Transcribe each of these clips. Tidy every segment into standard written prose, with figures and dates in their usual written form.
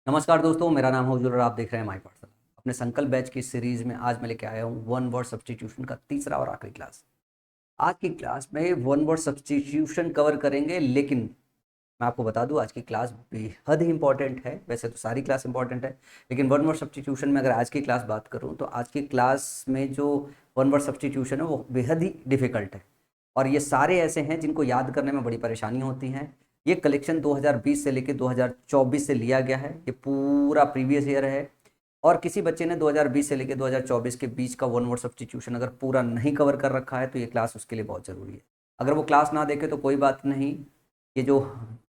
नमस्कार दोस्तों, मेरा नाम है उज्ज्वल और आप देख रहे हैं माई पाठशाला। अपने संकल्प बैच की सीरीज में आज मैं लेके आया हूँ वन वर्ड सब्स्टिट्यूशन का तीसरा और आखिरी क्लास। आज की क्लास में वन वर्ड सब्स्टिट्यूशन कवर करेंगे, लेकिन मैं आपको बता दूं आज की क्लास बेहद ही इंपॉर्टेंट है। वैसे तो सारी क्लास इंपॉर्टेंट है, लेकिन वन वर्ड सब्स्टिट्यूशन में अगर आज की क्लास बात करूं तो आज की क्लास में जो वन वर्ड सब्स्टिट्यूशन है वो बेहद ही डिफिकल्ट है। और ये सारे ऐसे हैं जिनको याद करने में बड़ी परेशानी होती हैं। ये कलेक्शन 2020 से लेकर 2024 से लिया गया है, ये पूरा प्रीवियस ईयर है। और किसी बच्चे ने 2020 से लेकर 2024 के बीच का वन वर्ड सब्स्टिट्यूशन अगर पूरा नहीं कवर कर रखा है तो ये क्लास उसके लिए बहुत ज़रूरी है। अगर वो क्लास ना देखे तो कोई बात नहीं, ये जो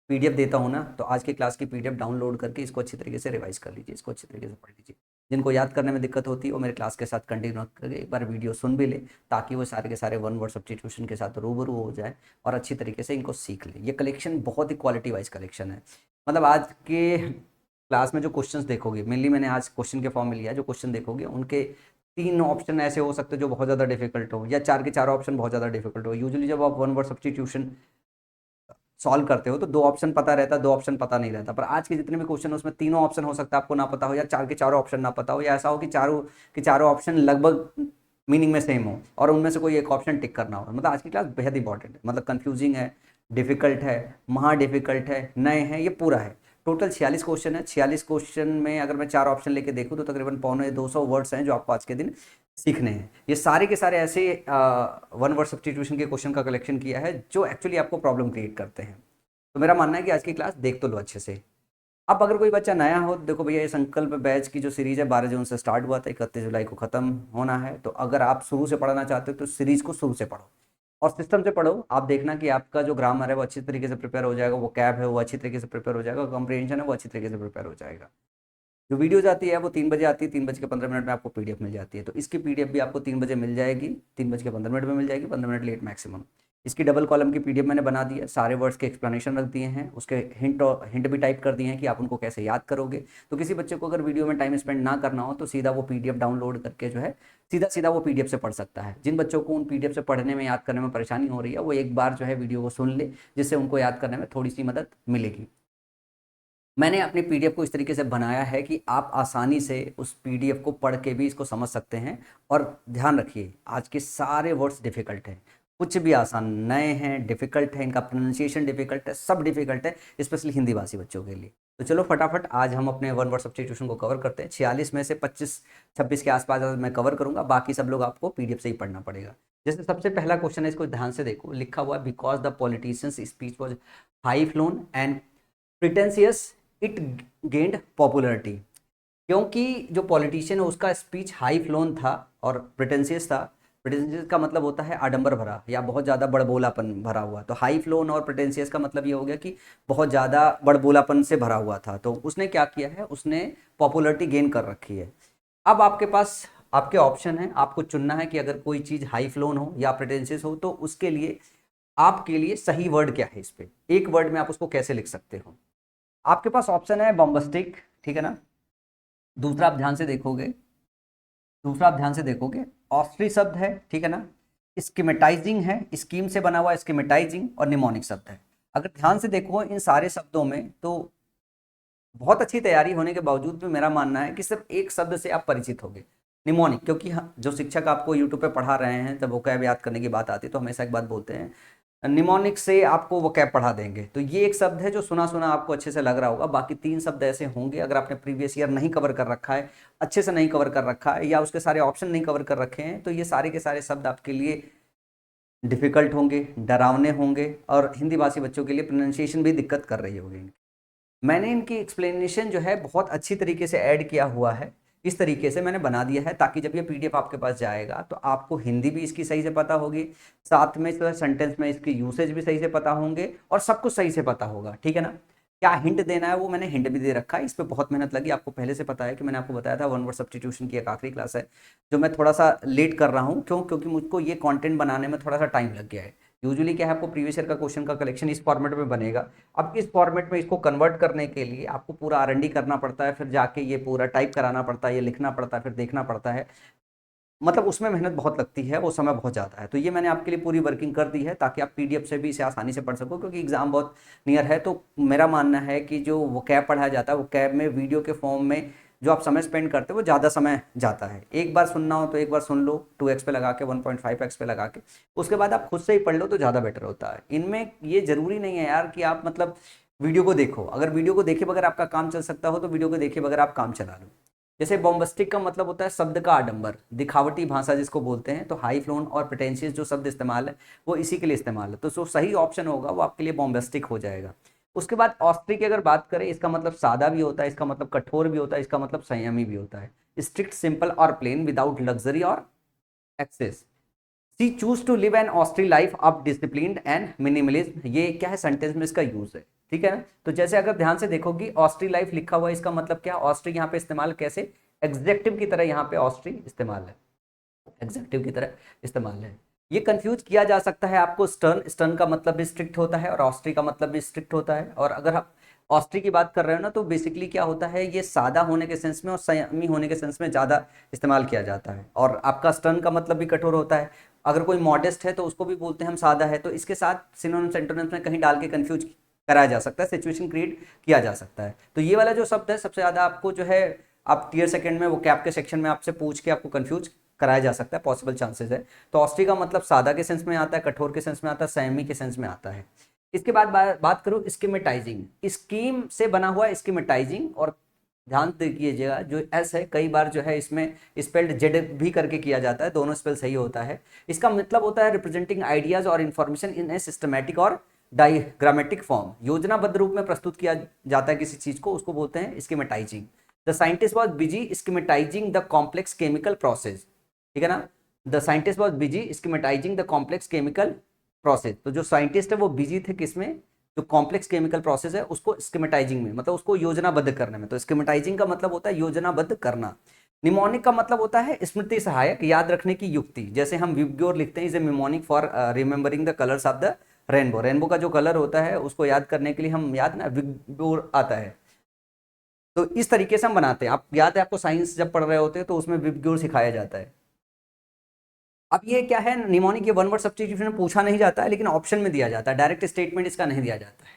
पीडीएफ देता हूँ ना, तो आज की क्लास की पीडीएफ डाउनलोड करके इसको अच्छी तरीके से रिवाइज कर लीजिए, इसको अच्छी तरीके से पढ़ लीजिए। जिनको याद करने में दिक्कत होती है वो मेरे क्लास के साथ कंटिन्यू करके एक बार वीडियो सुन भी ले, ताकि वो सारे के सारे वन वर्ड सब्स्टिट्यूशन के साथ रूबरू हो जाए और अच्छी तरीके से इनको सीख ले। ये कलेक्शन बहुत ही क्वालिटी वाइज कलेक्शन है। मतलब आज के क्लास में जो क्वेश्चंस देखोगे, मेनली मैंने आज क्वेश्चन के फॉर्म में लिया है, जो क्वेश्चन देखोगे उनके 3 ऑप्शन ऐसे हो सकते हैं जो बहुत ज़्यादा डिफिकल्ट हो, या 4 के 4 ऑप्शन बहुत ज़्यादा डिफिकल्ट हो। यूजुअली जब आप वन वर्ड सब्स्टिट्यूशन सॉल्व करते हो तो 2 ऑप्शन पता रहता है, 2 ऑप्शन पता नहीं रहता। पर आज के जितने भी क्वेश्चन है उसमें तीनों ऑप्शन हो सकता है आपको ना पता हो, या 4 के चारों ऑप्शन ना पता हो, या ऐसा हो कि चारों के चारों ऑप्शन लगभग मीनिंग में सेम हो और उनमें से कोई एक ऑप्शन टिक करना हो। मतलब आज की क्लास बेहद इंपॉर्टेंट है। मतलब कंफ्यूजिंग है, डिफिकल्ट है, महा डिफिकल्ट है, नए हैं, ये पूरा है। टोटल 46 क्वेश्चन है। 46 क्वेश्चन में अगर मैं 4 ऑप्शन लेके देखूँ तो तकरीबन पौने 200 वर्ड्स हैं जो आपको आज के दिन सीखने हैं। ये सारे के सारे ऐसे वन वर्ड सब्स्टिट्यूशन के क्वेश्चन का कलेक्शन किया है जो एक्चुअली आपको प्रॉब्लम क्रिएट करते हैं। तो मेरा मानना है कि आज की क्लास देख तो लो अच्छे से। अब अगर कोई बच्चा नया हो तो देखो भैया, ये संकल्प बैच की जो सीरीज है 12 जून से स्टार्ट हुआ था, 31 जुलाई को खत्म होना है। तो अगर आप शुरू से पढ़ना चाहते हो तो सीरीज को शुरू से पढ़ो और सिस्टम से पढ़ो। आप देखना कि आपका जो ग्रामर है वो अच्छी तरीके से प्रिपेयर हो जाएगा, वो कैब है वो अच्छी तरीके से प्रिपेयर हो जाएगा, कॉम्प्रिहेंशन है वो अच्छी तरीके से प्रिपेयर हो जाएगा। जो वीडियो जाती है वो 3 बजे आती है, 3 बज के 15 मिनट में आपको पीडीएफ मिल जाती है। तो इसकी पीडीएफ भी आपको 3 बजे मिल जाएगी, 3 बज के 15 मिनट में मिल जाएगी, 15 मिनट लेट मैक्सिमम। इसकी डबल कॉलम की पीडीएफ मैंने बना दी है, सारे वर्ड्स के एक्सप्लेनेशन रख दिए हैं, उसके हिंट और हिंट भी टाइप कर दिए हैं कि आप उनको कैसे याद करोगे। तो किसी बच्चे को अगर वीडियो में टाइम स्पेंड ना करना हो तो सीधा वो पीडीएफ डाउनलोड करके जो है सीधा सीधा वो पीडीएफ से पढ़ सकता है। जिन बच्चों को उन पीडीएफ से पढ़ने में, याद करने में परेशानी हो रही है, वो एक बार जो है वीडियो को सुन ले, जिससे उनको याद करने में थोड़ी सी मदद मिलेगी। मैंने अपनी पीडीएफ को इस तरीके से बनाया है कि आप आसानी से उस पीडीएफ को पढ़ के भी इसको समझ सकते हैं। और ध्यान रखिए, आज के सारे वर्ड्स डिफिकल्ट हैं, कुछ भी आसान नए हैं, डिफिकल्ट है, इनका प्रोनाउंसिएशन डिफिकल्ट है, सब डिफिकल्ट है, स्पेशली हिंदी भाषी बच्चों के लिए। तो चलो फटाफट आज हम अपने वन वर्ड सब्स्टिट्यूशन को कवर करते हैं। 46 में से 25-26 के आसपास मैं कवर करूंगा, बाकी सब लोग आपको पीडीएफ से ही पढ़ना पड़ेगा। जैसे सबसे पहला क्वेश्चन है, इसको ध्यान से देखो। लिखा हुआ है, because the politicians speech was high flown and pretentious it gained popularity. क्योंकि जो पॉलिटिशियन है उसका स्पीच हाई फ्लोन था और प्रिटेंशियस था। प्रिटेंशियस का मतलब होता है आडंबर भरा या बहुत ज़्यादा बड़बोलापन भरा हुआ। तो हाई फ्लोन और प्रिटेंशियस का मतलब ये हो गया कि बहुत ज़्यादा बड़बोलापन से भरा हुआ था। तो उसने क्या किया है, उसने पॉपुलरिटी गेन कर रखी है। अब आपके पास आपके ऑप्शन है, आपको चुनना है कि अगर कोई चीज़ हाई फ्लोन हो या प्रिटेंशियस हो तो उसके लिए आपके लिए सही वर्ड क्या है। इस पे एक वर्ड में आप उसको कैसे लिख सकते हो। आपके पास ऑप्शन है बॉम्बस्टिक, ठीक है ना। दूसरा आप ध्यान से देखोगे, दूसरा आप ध्यान से देखोगे ऑस्ट्री शब्द है, ठीक है ना। स्कीमेटाइजिंग है, स्कीम से बना हुआ स्कीमेटाइजिंग, और निमोनिक शब्द है। अगर ध्यान से देखो इन सारे शब्दों में, तो बहुत अच्छी तैयारी होने के बावजूद भी मेरा मानना है कि सिर्फ एक शब्द से आप परिचित होगे, निमोनिक। क्योंकि जो शिक्षक आपको यूट्यूब पे पढ़ा रहे हैं, जब वोकैब याद करने की बात आती है तो हमेशा एक बात बोलते हैं, निमोनिक से आपको वो कैप पढ़ा देंगे। तो ये एक शब्द है जो सुना सुना आपको अच्छे से लग रहा होगा। बाकी 3 शब्द ऐसे होंगे, अगर आपने प्रीवियस ईयर नहीं कवर कर रखा है, अच्छे से नहीं कवर कर रखा है, या उसके सारे ऑप्शन नहीं कवर कर रखे हैं, तो ये सारे के सारे शब्द आपके लिए डिफिकल्ट होंगे, डरावने होंगे, और हिंदी भाषी बच्चों के लिए प्रोनाउंसिएशन भी दिक्कत कर रही होगी। मैंने इनकी एक्सप्लेनेशन जो है बहुत अच्छी तरीके से ऐड किया हुआ है। इस तरीके से मैंने बना दिया है ताकि जब ये पीडीएफ आपके पास जाएगा तो आपको हिंदी भी इसकी सही से पता होगी, साथ में जो है सेंटेंस में इसके यूसेज भी सही से पता होंगे, और सब कुछ सही से पता होगा, ठीक है ना। क्या हिंट देना है वो मैंने हिंट भी दे रखा है। इस पर बहुत मेहनत लगी, आपको पहले से पता है कि मैंने आपको बताया था वन वर्ड सब्स्टिट्यूशन की एक आखिरी क्लास है जो मैं थोड़ा सा लेट कर रहा हूँ। क्यों? क्योंकि मुझको ये कंटेंट बनाने में थोड़ा सा टाइम लग गया है। यूजुअली क्या है, आपको प्रीवियस ईयर का क्वेश्चन का कलेक्शन इस फॉर्मेट में बनेगा। अब इस फॉर्मेट में इसको कन्वर्ट करने के लिए आपको पूरा आर करना पड़ता है, फिर जाके ये पूरा टाइप कराना पड़ता है, ये लिखना पड़ता है, फिर देखना पड़ता है। मतलब उसमें मेहनत बहुत लगती है, वो समय बहुत ज़्यादा है। तो ये मैंने आपके लिए पूरी वर्किंग कर दी है ताकि आप पीडीएफ से भी इसे आसानी से पढ़ सको, क्योंकि एग्जाम बहुत नियर है। तो मेरा मानना है कि जो वो कैब पढ़ाया जाता है, वो कैब में वीडियो के फॉर्म में जो आप समय स्पेंड करते हो वो ज़्यादा समय जाता है। एक बार सुनना हो तो एक बार सुन लो 2x पे लगा के, 1.5x पे लगा के, उसके बाद आप खुद से ही पढ़ लो तो ज़्यादा बेटर होता है। इनमें ये ज़रूरी नहीं है यार कि आप मतलब वीडियो को देखो, अगर वीडियो को देखे बगैर आपका काम चल सकता हो तो वीडियो को देखे बगैर आप काम चला लो। जैसे बॉम्बस्टिक का मतलब होता है शब्द का आडंबर, दिखावटी भाषा जिसको बोलते हैं। तो हाई फ्लोन और प्रिटेंशियस जो शब्द इस्तेमाल है वो इसी के लिए इस्तेमाल है। तो जो सही ऑप्शन होगा वो आपके लिए बॉम्बस्टिक हो जाएगा। उसके बाद ऑस्ट्रिक की अगर बात करें, इसका मतलब सादा भी होता है, इसका मतलब कठोर भी होता है, इसका मतलब संयमी भी होता है। स्ट्रिक्ट, सिंपल और प्लेन, विदाउट लग्जरी और excess. She choose to live an austere life of discipline and minimalism. ये क्या है, सेंटेंस में इसका यूज है, ठीक है ना। तो जैसे अगर ध्यान से देखोगी ऑस्ट्री लाइफ लिखा हुआ है, इसका मतलब क्या, ऑस्ट्री यहाँ पे इस्तेमाल कैसे, एग्जेक्टिव की तरह यहाँ पे ऑस्ट्री इस्तेमाल है, एग्जेक्टिव की तरह इस्तेमाल है। ये कंफ्यूज किया जा सकता है आपको, स्टर्न, स्टर्न का मतलब भी स्ट्रिक्ट होता है और ऑस्ट्री का मतलब भी स्ट्रिक्ट होता है। और अगर आप ऑस्ट्री की बात कर रहे हो ना, तो बेसिकली क्या होता है, ये सादा होने के सेंस में और संयमी होने के सेंस में ज़्यादा इस्तेमाल किया जाता है। और आपका स्टर्न का मतलब भी कठोर होता है। अगर कोई मॉडेस्ट है तो उसको भी बोलते हैं हम सादा है। तो इसके साथ सिनोनिम्स एंटोनिम्स में कहीं डाल के कंफ्यूज कराया जा सकता है, सिचुएशन क्रिएट किया जा सकता है। तो ये वाला जो शब्द है सबसे ज़्यादा आपको जो है, आप टीयर सेकंड में वो कैप के सेक्शन में आपसे पूछ के आपको कंफ्यूज कराया जा सकता है, पॉसिबल चांसेस है। तो ऑस्ट्री का मतलब सादा के सेंस में आता है, कठोर के सेंस में आता है, संयमी के सेंस में आता है। इसके बाद बात करूँ स्कीमेटाइजिंग, स्कीम से बना हुआ स्कीमेटाइजिंग। और ध्यान दीजिएगा जो एस है कई बार जो है इसमें स्पेल्ड जेड भी करके किया जाता है, दोनों स्पेल सही होता है। इसका मतलब होता है रिप्रेजेंटिंग आइडियाज और इन्फॉर्मेशन इन ए सिस्टमैटिक और डायग्रामेटिक फॉर्म। योजनाबद्ध रूप में प्रस्तुत किया जाता है किसी चीज को, उसको बोलते हैं schematizing. The scientist was busy schematizing the complex chemical process, ठीक है ना। The scientist was busy schematizing the complex chemical process. तो जो साइंटिस्ट है वो बिजी थे किसमें, जो कॉम्प्लेक्स केमिकल प्रोसेस है उसको स्कीमेटाइजिंग में, मतलब उसको योजनाबद्ध करने में। तो स्कीमेटाइजिंग का मतलब होता है योजनाबद्ध करना। निमोनिक का मतलब होता है स्मृति सहायक, याद रखने की युक्ति। जैसे हम विबग्योर लिखते हैं, is a mnemonic for remembering the colours of the rainbow. Rainbow का जो कलर होता है उसको याद करने के लिए हम याद ना विबग्योर आता है। तो इस तरीके से हम बनाते हैं। आप याद है आपको साइंस जब पढ़ रहे होते हैं तो उसमें विबग्योर सिखाया जाता है। अब ये क्या है, निमोनिक, ये वन वर्ड सब्स्टिट्यूशन में पूछा नहीं जाता है लेकिन ऑप्शन में दिया जाता है, डायरेक्ट स्टेटमेंट इसका नहीं दिया जाता है।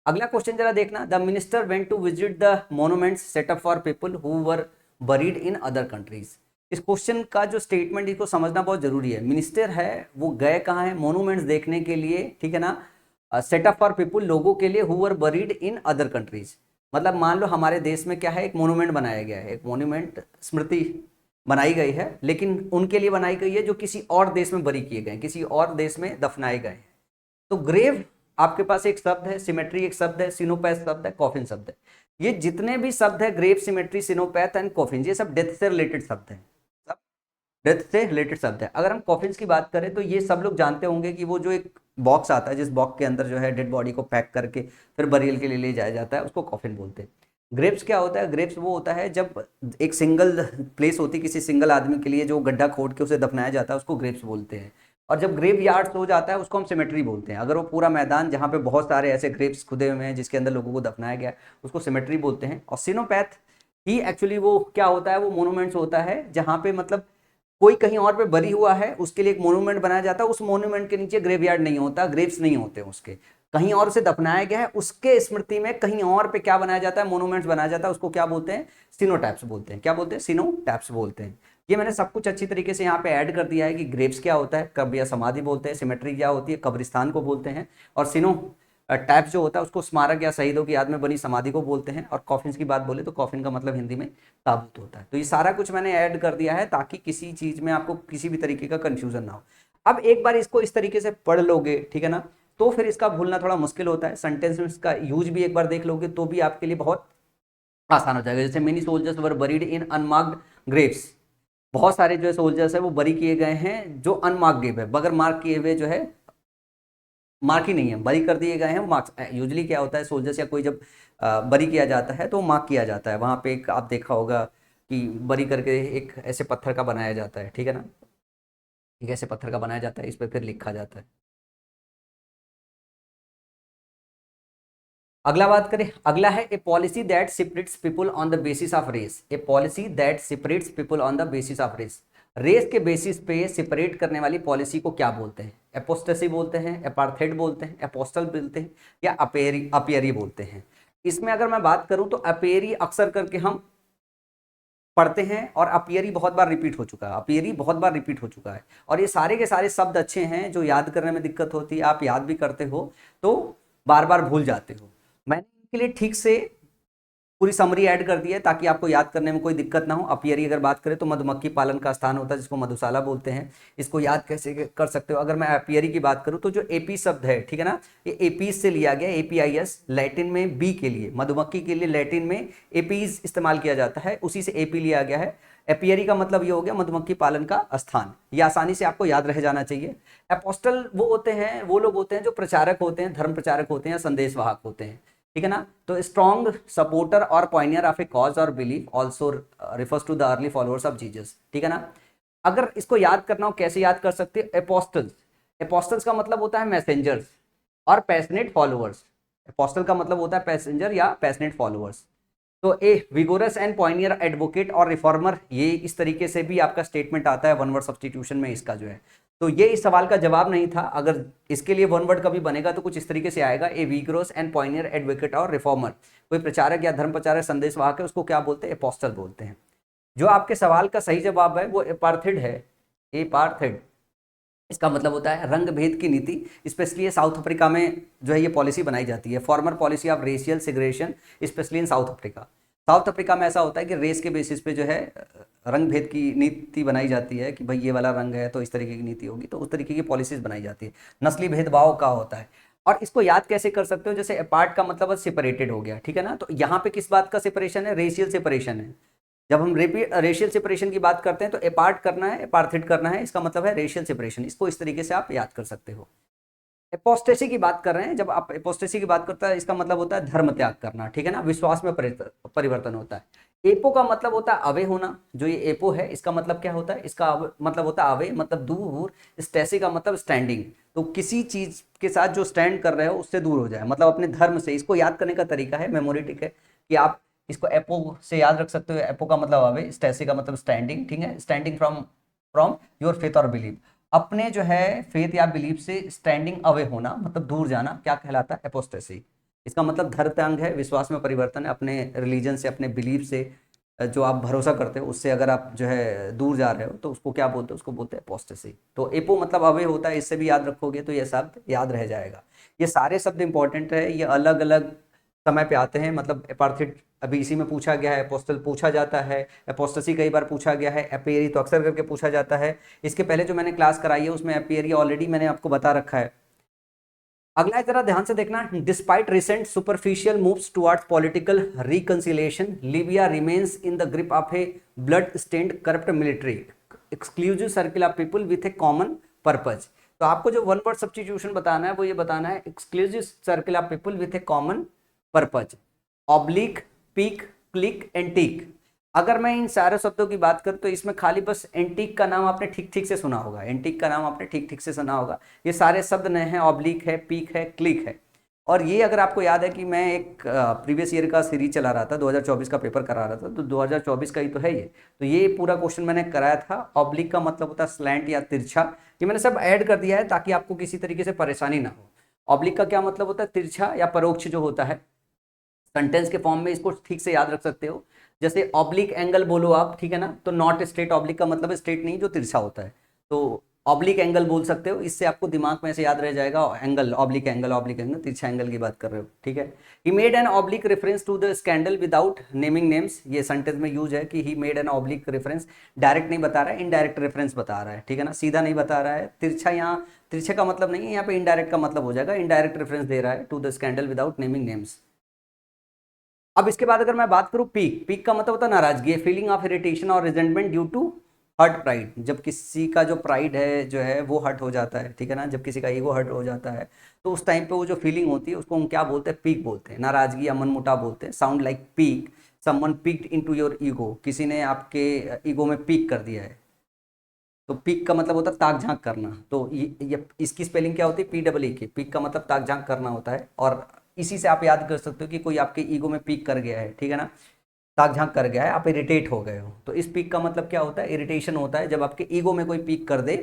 अगला क्वेश्चन जरा देखना, the minister went to visit the monuments set up for people who were buried in other countries. इस क्वेश्चन का जो स्टेटमेंट इसको समझना बहुत जरूरी है। मिनिस्टर है वो गए कहाँ है, मोनूमेंट्स देखने के लिए, ठीक है ना। सेटअप फॉर पीपल, लोगों के लिए, who were buried in other countries. मतलब मान लो हमारे देश में क्या है, एक मोनूमेंट बनाया गया है, एक मोन्यूमेंट स्मृति बनाई गई है, लेकिन उनके लिए बनाई गई है जो किसी और देश में बरी किए गए, किसी और देश में दफनाए गए हैं। तो ग्रेव आपके पास एक शब्द है, सिमेट्री एक शब्द है, सिनोपैथ शब्द है, कॉफिन शब्द है। ये जितने भी शब्द है, ग्रेव, सिमेट्री, सिनोपैथ एंड कॉफिन, ये सब डेथ से रिलेटेड शब्द है, सब डेथ से रिलेटेड शब्द है। अगर हम कॉफिन्स की बात करें तो ये सब लोग जानते होंगे कि वो जो एक बॉक्स आता है, जिस बॉक्स के अंदर जो है डेड बॉडी को पैक करके फिर बरियल के लिए ले जाया जाता है, उसको कॉफिन बोलते हैं। ग्रेप्स क्या होता है, ग्रेप्स वो होता है जब एक सिंगल प्लेस होती है किसी सिंगल आदमी के लिए, जो गड्ढा खोद के उसे दफनाया जाता है, उसको ग्रेप्स बोलते हैं। और जब ग्रेव यार्ड हो जाता है उसको हम सिमेट्री बोलते हैं। अगर वो पूरा मैदान जहाँ पे बहुत सारे ऐसे ग्रेप्स खुदे हुए हैं जिसके अंदर लोगों को दफनाया गया है, उसको सिमेट्री बोलते हैं। और सिनोपैथ ही एक्चुअली वो क्या होता है, वो मोनूमेंट्स होता है जहाँ पे मतलब कोई कहीं और पे बरी हुआ है, उसके लिए एक मोन्यूमेंट बनाया जाता है। उस मोन्यूमेंट के नीचे ग्रेवयार्ड नहीं होता, ग्रेव्स नहीं होते उसके, कहीं और से दफनाया गया है, उसके स्मृति में कहीं और पे क्या बनाया जाता है, मोन्यूमेंट्स बनाया जाता है। उसको क्या बोलते हैं, सिनोटैप्स बोलते हैं। क्या बोलते हैं, सिनोटैप्स बोलते हैं। ये मैंने सब कुछ अच्छी तरीके से यहाँ पे ऐड कर दिया है कि ग्रेव्स क्या होता है, कब्र या समाधि बोलते हैं, सिमेट्री क्या होती है, कब्रिस्तान को बोलते हैं, और सिनो टैप जो होता है उसको स्मारक या शहीदों की याद में बनी समाधि को बोलते हैं। और कॉफिन की बात बोले तो कॉफिन का मतलब हिंदी में ताबूत होता है। तो ये सारा कुछ मैंने ऐड कर दिया है ताकि किसी चीज में आपको किसी भी तरीके का कंफ्यूजन ना हो। अब एक बार इसको इस तरीके से पढ़ लोगे, ठीक है ना, तो फिर इसका भूलना थोड़ा मुश्किल होता है। सेंटेंस में इसका यूज भी एक बार देख लोगे तो भी आपके लिए बहुत आसान हो जाएगा। जैसे मेनी सोल्जर्स वर बरीड इन अनमार्क्ड ग्रेव्स, बहुत सारे जो सोल्जर्स है वो बरी किए गए हैं जो अनमार्क ग्रेव है, बगैर मार्क किए हुए जो है, मार्क ही नहीं है, बरी कर दिए गए हैं। मार्क्स यूजली क्या होता है, सोल्जर्स या कोई जब बरी किया जाता है तो मार्क किया जाता है। वहां पे एक आप देखा होगा कि बरी करके एक ऐसे पत्थर का बनाया जाता है, ठीक है ना, एक ऐसे पत्थर का बनाया जाता है, इस पर फिर लिखा जाता है। अगला बात करें, अगला है a policy that separates people on the basis of race. A policy that separates people on the basis of race. Race के बेसिस पे सेपरेट करने वाली पॉलिसी को क्या बोलते हैं? एपोस्टेसी बोलते हैं, अपार्थाइड बोलते हैं, अपोस्टल बोलते हैं, या अपियरी बोलते हैं। इसमें अगर मैं बात करूं तो अपियरी अक्सर करके हम पढ़ते हैं, और अपियरी बहुत बार रिपीट हो चुका है, अपियरी बहुत बार रिपीट हो चुका है। और ये सारे के सारे शब्द अच्छे हैं, जो याद करने में दिक्कत होती है, आप याद भी करते हो तो बार बार भूल जाते हो। मैंने इनके लिए ठीक से पूरी समरी ऐड कर दी है ताकि आपको याद करने में कोई दिक्कत ना हो। अपियरी अगर बात करें तो मधुमक्खी पालन का स्थान होता है, जिसको मधुशाला बोलते हैं। इसको याद कैसे कर सकते हो? अगर मैं अपियरी की बात करूं तो जो एपी शब्द है, ठीक है ना, ये एपीज से लिया गया, एपीआईएस, लैटिन में बी के लिए, मधुमक्खी के लिए लैटिन में एपीज इस्तेमाल किया जाता है, उसी से एपी लिया गया है। एपियरी का मतलब ये हो गया मधुमक्खी पालन का स्थान। ये आसानी से आपको याद रह जाना चाहिए। अपोस्टल वो होते हैं, वो लोग होते हैं जो प्रचारक होते हैं, धर्म प्रचारक होते हैं या संदेशवाहक होते हैं, ठीक है ना। तो स्ट्रॉन्ग सपोर्टर और पॉइनियर ऑफ ए कॉज और belief also refers to the early followers of Jesus, ठीक है ना। अगर इसको याद करना हो, कैसे याद कर सकते हैं? एपोस्टल्स, एपोस्टल्स का मतलब होता है मैसेंजर्स, और पैशनेट फॉलोअर्स। एपोस्टल का मतलब होता है पैसेंजर या पैशनेट फॉलोअर्स। तो ए विगोरस एंड पॉइनियर एडवोकेट और रिफॉर्मर, ये इस तरीके से भी आपका स्टेटमेंट आता है वन वर्ड सब्स्टिट्यूशन में, इसका जो है। तो ये इस सवाल का जवाब नहीं था। अगर इसके लिए वन वर्ड कभी बनेगा तो कुछ इस तरीके से आएगा, ए विगोरस एंड पॉइनियर एडवोकेट और रिफॉर्मर। कोई प्रचारक या धर्म प्रचारक संदेशवाहक है, उसको क्या बोलते हैं? एपोस्टल बोलते हैं। जो आपके सवाल का सही जवाब है वो एपार्थिड है, एपार्थिड। इसका मतलब होता है रंग भेद की नीति। स्पेशली साउथ अफ्रीका में जो है ये पॉलिसी बनाई जाती है, farmer policy of racial segregation, specially in south Africa. South Africa में ऐसा होता है कि रेस के बेसिस पे जो है रंग भेद की नीति बनाई जाती है, कि भाई ये वाला रंग है तो इस तरीके की नीति होगी, तो उस तरीके की पॉलिसीज बनाई जाती है। नस्ली भेदभाव का होता है। और इसको याद कैसे कर सकते हो? जैसे अपार्ट का मतलब सेपरेटेड हो गया, ठीक है ना। तो यहाँ पे किस बात का सेपरेशन है? रेशियल सेपरेशन है। जब हम रेशियल सेपरेशन की बात करते हैं तो अपार्ट करना है, अपार्थिड करना है, इसका मतलब है रेशियल सेपरेशन। इसको इस तरीके से आप याद कर सकते हो। एपोस्टेसी की बात कर रहे हैं, जब आप एपोस्टेसी की बात करते हैं इसका मतलब होता है धर्म त्याग करना, ठीक है ना, विश्वास में परिवर्तन होता है। एपो का मतलब होता है अवे होना। जो ये एपो है इसका मतलब क्या होता है? इसका मतलब होता है अवे, मतलब दूर। स्टेसी का मतलब स्टैंडिंग। तो किसी चीज के साथ जो स्टैंड कर रहे हो उससे दूर हो जाए, मतलब अपने धर्म से। इसको याद करने का तरीका है मेमोरेटिक है, कि आप इसको एपो से याद रख सकते हो। एपो का मतलब अवे, स्टेसी का मतलब स्टैंडिंग, ठीक है। Standing from from your faith और बिलीफ, अपने जो है फेथ या बिलीफ से स्टैंडिंग अवे होना, मतलब दूर जाना, क्या कहलाता है? एपोस्टेसी। इसका मतलब धर्म त्याग है, विश्वास में परिवर्तन है, अपने रिलीजन से, अपने बिलीफ से, जो आप भरोसा करते हो उससे अगर आप जो है दूर जा रहे हो तो उसको क्या बोलते हो? उसको बोलते हैं एपोस्टेसी। तो एपो मतलब अवे होता है, इससे भी याद रखोगे तो ये शब्द याद रह जाएगा। ये सारे शब्द इंपॉर्टेंट है, ये अलग अलग समय पे आते हैं। मतलब एपार्थिड अभी इसी में पूछा गया है, एपोस्टल पूछा जाता है, एपोस्टेसी कई बार पूछा गया है, एपियरी तो अक्सर करके पूछा जाता है। इसके पहले जो मैंने क्लास कराई है उसमें एपियरी ऑलरेडी मैंने आपको बता रखा है। अगला जरा ध्यान से देखना। Despite recent superficial moves towards political reconciliation, Libya remains in the grip of A blood stained corrupt military exclusive circle of people with A common purpose. तो आपको जो वन वर्ड सब्स्टिट्यूशन बताना है वो ये बताना है, exclusive circle of people with A common purpose, oblique, peak, click, antique. अगर मैं इन सारे शब्दों की बात करूं तो इसमें खाली बस एंटीक का नाम आपने ठीक ठीक से सुना होगा, एंटीक का नाम आपने ठीक ठीक से सुना होगा। ये सारे शब्द नए हैं, ऑब्लिक है, पीक है, क्लिक है। और ये अगर आपको याद है कि मैं एक प्रीवियस ईयर का सीरीज चला रहा था, 2024 का पेपर करा रहा था, तो 2024 का ही तो है ये। तो ये पूरा क्वेश्चन मैंने कराया था। ऑब्लिक का मतलब होता है स्लैंट या तिरछा। ये मैंने सब ऐड कर दिया है ताकि आपको किसी तरीके से परेशानी ना हो। ऑब्लिक का क्या मतलब होता है? तिरछा या परोक्ष जो होता है। सेंटेंस के फॉर्म में इसको ठीक से याद रख सकते हो। जैसे ऑब्लिक एंगल बोलो आप, ठीक है ना, तो नॉट स्ट्रेट, ऑब्लिक का मतलब स्ट्रेट नहीं जो तिरछा होता है, तो ऑब्लिक एंगल बोल सकते हो। इससे आपको दिमाग में ऐसे याद रह जाएगा, angle, oblique angle, oblique angle, तिरछा एंगल की बात कर रहे हो, ठीक है। He made an oblique reference to the scandal without naming names. ये सेंटेंस में यूज है कि he made an oblique reference. Direct नहीं बता रहा है, इनडायरेक्ट रेफरेंस बता रहा है, ठीक है ना, सीधा नहीं बता रहा है। तिरछा यहाँ तिरछे का मतलब नहीं है, यहाँ पे इनडायरेक्ट का मतलब हो जाएगा, इनडायरेक्ट रेफरेंस दे रहा है to the scandal without naming names. अब इसके बाद अगर मैं बात करूं पीक, पीक का मतलब होता है नाराजगी, फीलिंग ऑफ इरिटेशन और resentment due to hurt pride. जब किसी का जो प्राइड है जो है वो हर्ट हो जाता है, ठीक है ना, जब किसी का ईगो हर्ट हो जाता है तो उस टाइम पे वो जो फीलिंग होती है उसको हम क्या बोलते हैं? पीक बोलते हैं। नाराजगी या मनमुटाव बोलते हैं। Sound like peak, someone peaked into your ego, किसी ने आपके ईगो में पीक कर दिया है। तो पीक का मतलब होता है ताक झांक करना। तो ये इसकी स्पेलिंग क्या होती है? पी डबल ई की। पीक का मतलब ताक झांक करना होता है, और इसी से आप याद कर सकते हो कि कोई आपके ईगो में पीक कर गया है, ठीक है ना। ताक झांक कर गया है, आप इरिटेट हो गए हो। तो इस पीक का मतलब क्या होता है, इरिटेशन होता है। जब आपके ईगो में कोई पीक कर दे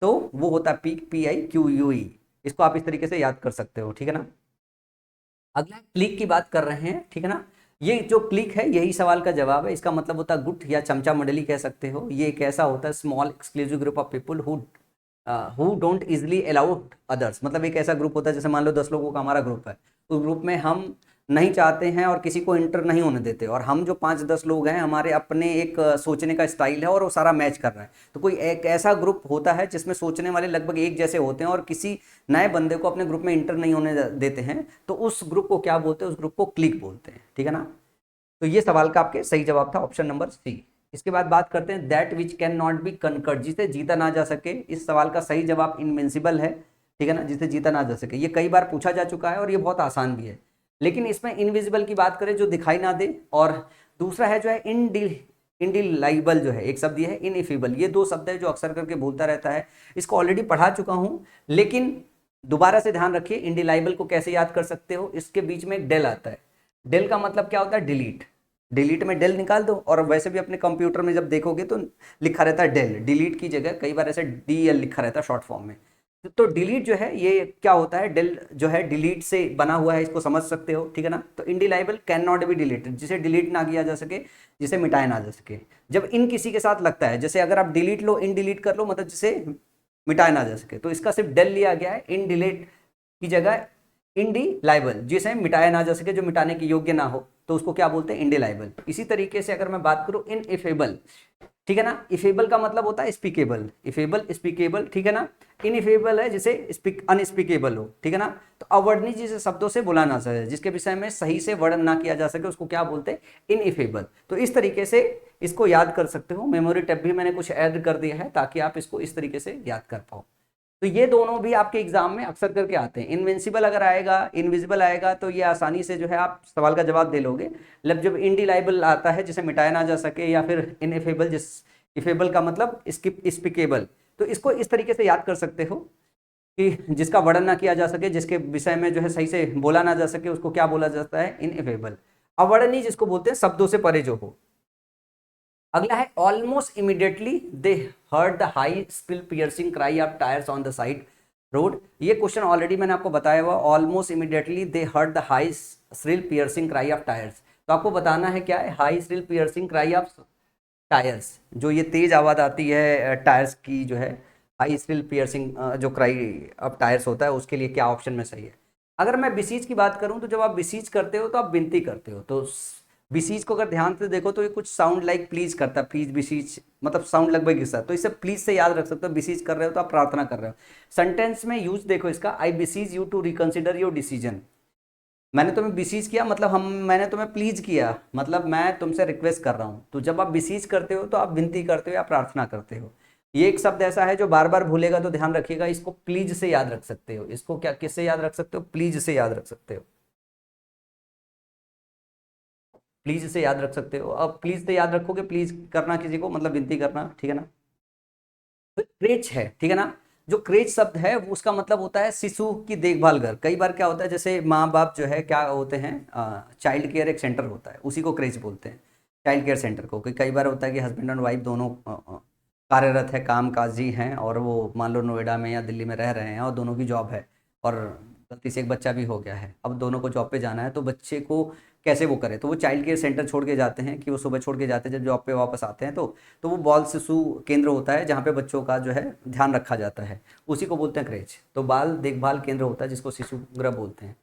तो वो होता है पीक, PIQUE। इसको आप इस तरीके से याद कर सकते हो, ठीक है ना। अगला क्लिक की बात कर रहे हैं, ठीक है ना। ये जो क्लिक है यही सवाल का जवाब है। इसका मतलब होता है गुट या चमचा मंडली कह सकते हो। ये एक ऐसा होता है small exclusive group of people who don't easily allowed others. मतलब एक ऐसा ग्रुप होता है, जैसे मान लो 10 लोगों का हमारा ग्रुप है, उस ग्रुप में हम नहीं चाहते हैं और किसी को इंटर नहीं होने देते, और हम जो 5-10 लोग हैं हमारे अपने एक सोचने का स्टाइल है और वो सारा मैच कर रहा है। तो कोई एक ऐसा ग्रुप होता है जिसमें सोचने वाले लगभग एक जैसे होते हैं और किसी नए बंदे को अपने ग्रुप में इंटर नहीं होने देते हैं, तो उस ग्रुप को क्या बोलते हैं, उस ग्रुप को क्लिक बोलते हैं, ठीक है ना। तो ये सवाल का आपके सही जवाब था ऑप्शन नंबर सी। इसके बाद बात करते हैं that which can not be conquered, जिसे जीता ना जा सके। इस सवाल का सही जवाब इनविंसिबल है, ठीक है ना, जिसे जीता ना जा सके। ये कई बार पूछा जा चुका है और ये बहुत आसान भी है। लेकिन इसमें इनविजिबल की बात करें, जो दिखाई ना दे, और दूसरा है जो है इनडिलाइबल, जो है एक शब्द ये है इनइफेबल। ये दो शब्द है जो अक्सर करके बोलता रहता है। इसको ऑलरेडी पढ़ा चुका हूं, लेकिन दोबारा से ध्यान रखिए। इनडिलाइबल को कैसे याद कर सकते हो, इसके बीच में एक डेल आता है। डेल का मतलब क्या होता है, डिलीट। डिलीट में डेल निकाल दो, और वैसे भी अपने कंप्यूटर में जब देखोगे तो लिखा रहता है डेल, डिलीट की जगह कई बार ऐसे DL लिखा रहता है शॉर्ट फॉर्म में। तो डिलीट जो है ये क्या होता है, डेल जो है डिलीट से बना हुआ है, इसको समझ सकते हो, ठीक है ना। तो इनडिलाइबल कैन नॉट बी डिलीटेड, जिसे डिलीट ना किया जा सके, जिसे मिटाया ना जा सके। जब इन किसी के साथ लगता है, जैसे अगर आप डिलीट लो, इन डिलीट कर लो, मतलब जिसे मिटाया ना जा सके, तो इसका सिर्फ डेल लिया गया है। इन डिलीट की जगह इनडिलाइबल, जिसे मिटाया ना जा सके, जो मिटाने के योग्य ना हो, तो उसको क्या बोलते हैं, इनडिलाइबल। इसी तरीके से अगर मैं बात करूं इनइफेबल, ठीक है ना। इफेबल का मतलब होता है स्पीकेबल, इफेबल स्पीकेबल, ठीक है ना। इनइफेबल है जिसे अनस्पीकेबल हो, ठीक है ना। तो अवर्णनीय जिसे शब्दों से बोला ना सके, जिसके विषय में सही से वर्णन ना किया जा सके, उसको क्या बोलते हैं, इनइफेबल। तो इस तरीके से इसको याद कर सकते हो। मेमोरी टेप भी मैंने कुछ ऐड कर दिया है ताकि आप इसको इस तरीके से याद कर पाओ। तो ये दोनों भी आपके एग्जाम में अक्सर करके आते हैं। इनविंसिबल अगर आएगा, इनविजिबल आएगा, तो ये आसानी से जो है आप सवाल का जवाब दे लोगे। मतलब जब इनडिलाइबल आता है, जिसे मिटाया ना जा सके, या फिर इनइफेबल, जिस इफेबल का मतलब स्पीकेबल, तो इसको इस तरीके से याद कर सकते हो कि जिसका वर्णन ना किया जा सके, जिसके विषय में जो है सही से बोला ना जा सके, उसको क्या बोला जाता है, इनइफेबल। अवर्णनीय जिसको बोलते हैं शब्दों से परे जो हो। अगला है almost immediately they heard the high shrill piercing cry of tyres on the side road. ये क्वेश्चन ऑलरेडी मैंने आपको बताया हुआ, almost immediately they heard the high shrill piercing cry of tyres. तो आपको बताना है क्या है, high shrill piercing cry of tyres, जो ये तेज आवाज आती है टायर्स की, जो है हाई स्रिल पियर्सिंग जो क्राई ऑफ टायर्स होता है, उसके लिए क्या ऑप्शन में सही है। अगर मैं बिसीज की बात करूं, तो जब आप बिसीज करते हो तो आप विनती करते हो। तो बिसीज को अगर ध्यान से देखो तो ये कुछ साउंड लाइक प्लीज करता है, प्लीज बिसीज, मतलब साउंड लगभग इस। तो इसे प्लीज से याद रख सकते हो। बिसीज कर रहे हो तो आप प्रार्थना कर रहे हो। सेंटेंस में यूज देखो इसका, I beseech you to reconsider your decision. मैंने तुम्हें बिसीज किया, मतलब मैंने तुम्हें प्लीज किया, मतलब मैं तुमसे रिक्वेस्ट कर रहा हूं। तो जब आप बिसीज करते हो तो आप विनती करते हो या प्रार्थना करते हो। ये एक शब्द ऐसा है जो बार बार भूलेगा, तो ध्यान रखिएगा, इसको प्लीज से याद रख सकते हो। इसको क्या, किससे याद रख सकते हो, प्लीज से याद रख सकते हो। प्लीज से याद रख सकते हो। अब प्लीज से याद रखोगे, प्लीज करना किसी को मतलब विनती करना, ठीक है ना। क्रेच है, ठीक है ना। जो क्रेच शब्द है वो उसका मतलब होता है शिशु की देखभाल घर। कई बार क्या होता है, जैसे माँ बाप जो है क्या होते हैं, चाइल्ड केयर एक सेंटर होता है, उसी को क्रेच बोलते हैं, चाइल्ड केयर सेंटर को। कई बार होता है कि हस्बैंड एंड वाइफ दोनों कार्यरत है, काम काजी हैं, और वो मान लो नोएडा में या दिल्ली में रह रहे हैं, और दोनों की जॉब है, और गलती से एक बच्चा भी हो गया है। अब दोनों को जॉब पे जाना है, तो बच्चे को कैसे वो करे, तो वो चाइल्ड केयर सेंटर छोड़ के जाते हैं, कि वो सुबह छोड़ के जाते हैं, जब जॉब पे वापस आते हैं तो वो बाल शिशु केंद्र होता है, जहाँ पे बच्चों का जो है ध्यान रखा जाता है, उसी को बोलते हैं क्रेच। तो बाल देखभाल केंद्र होता है, जिसको शिशु गृह बोलते हैं।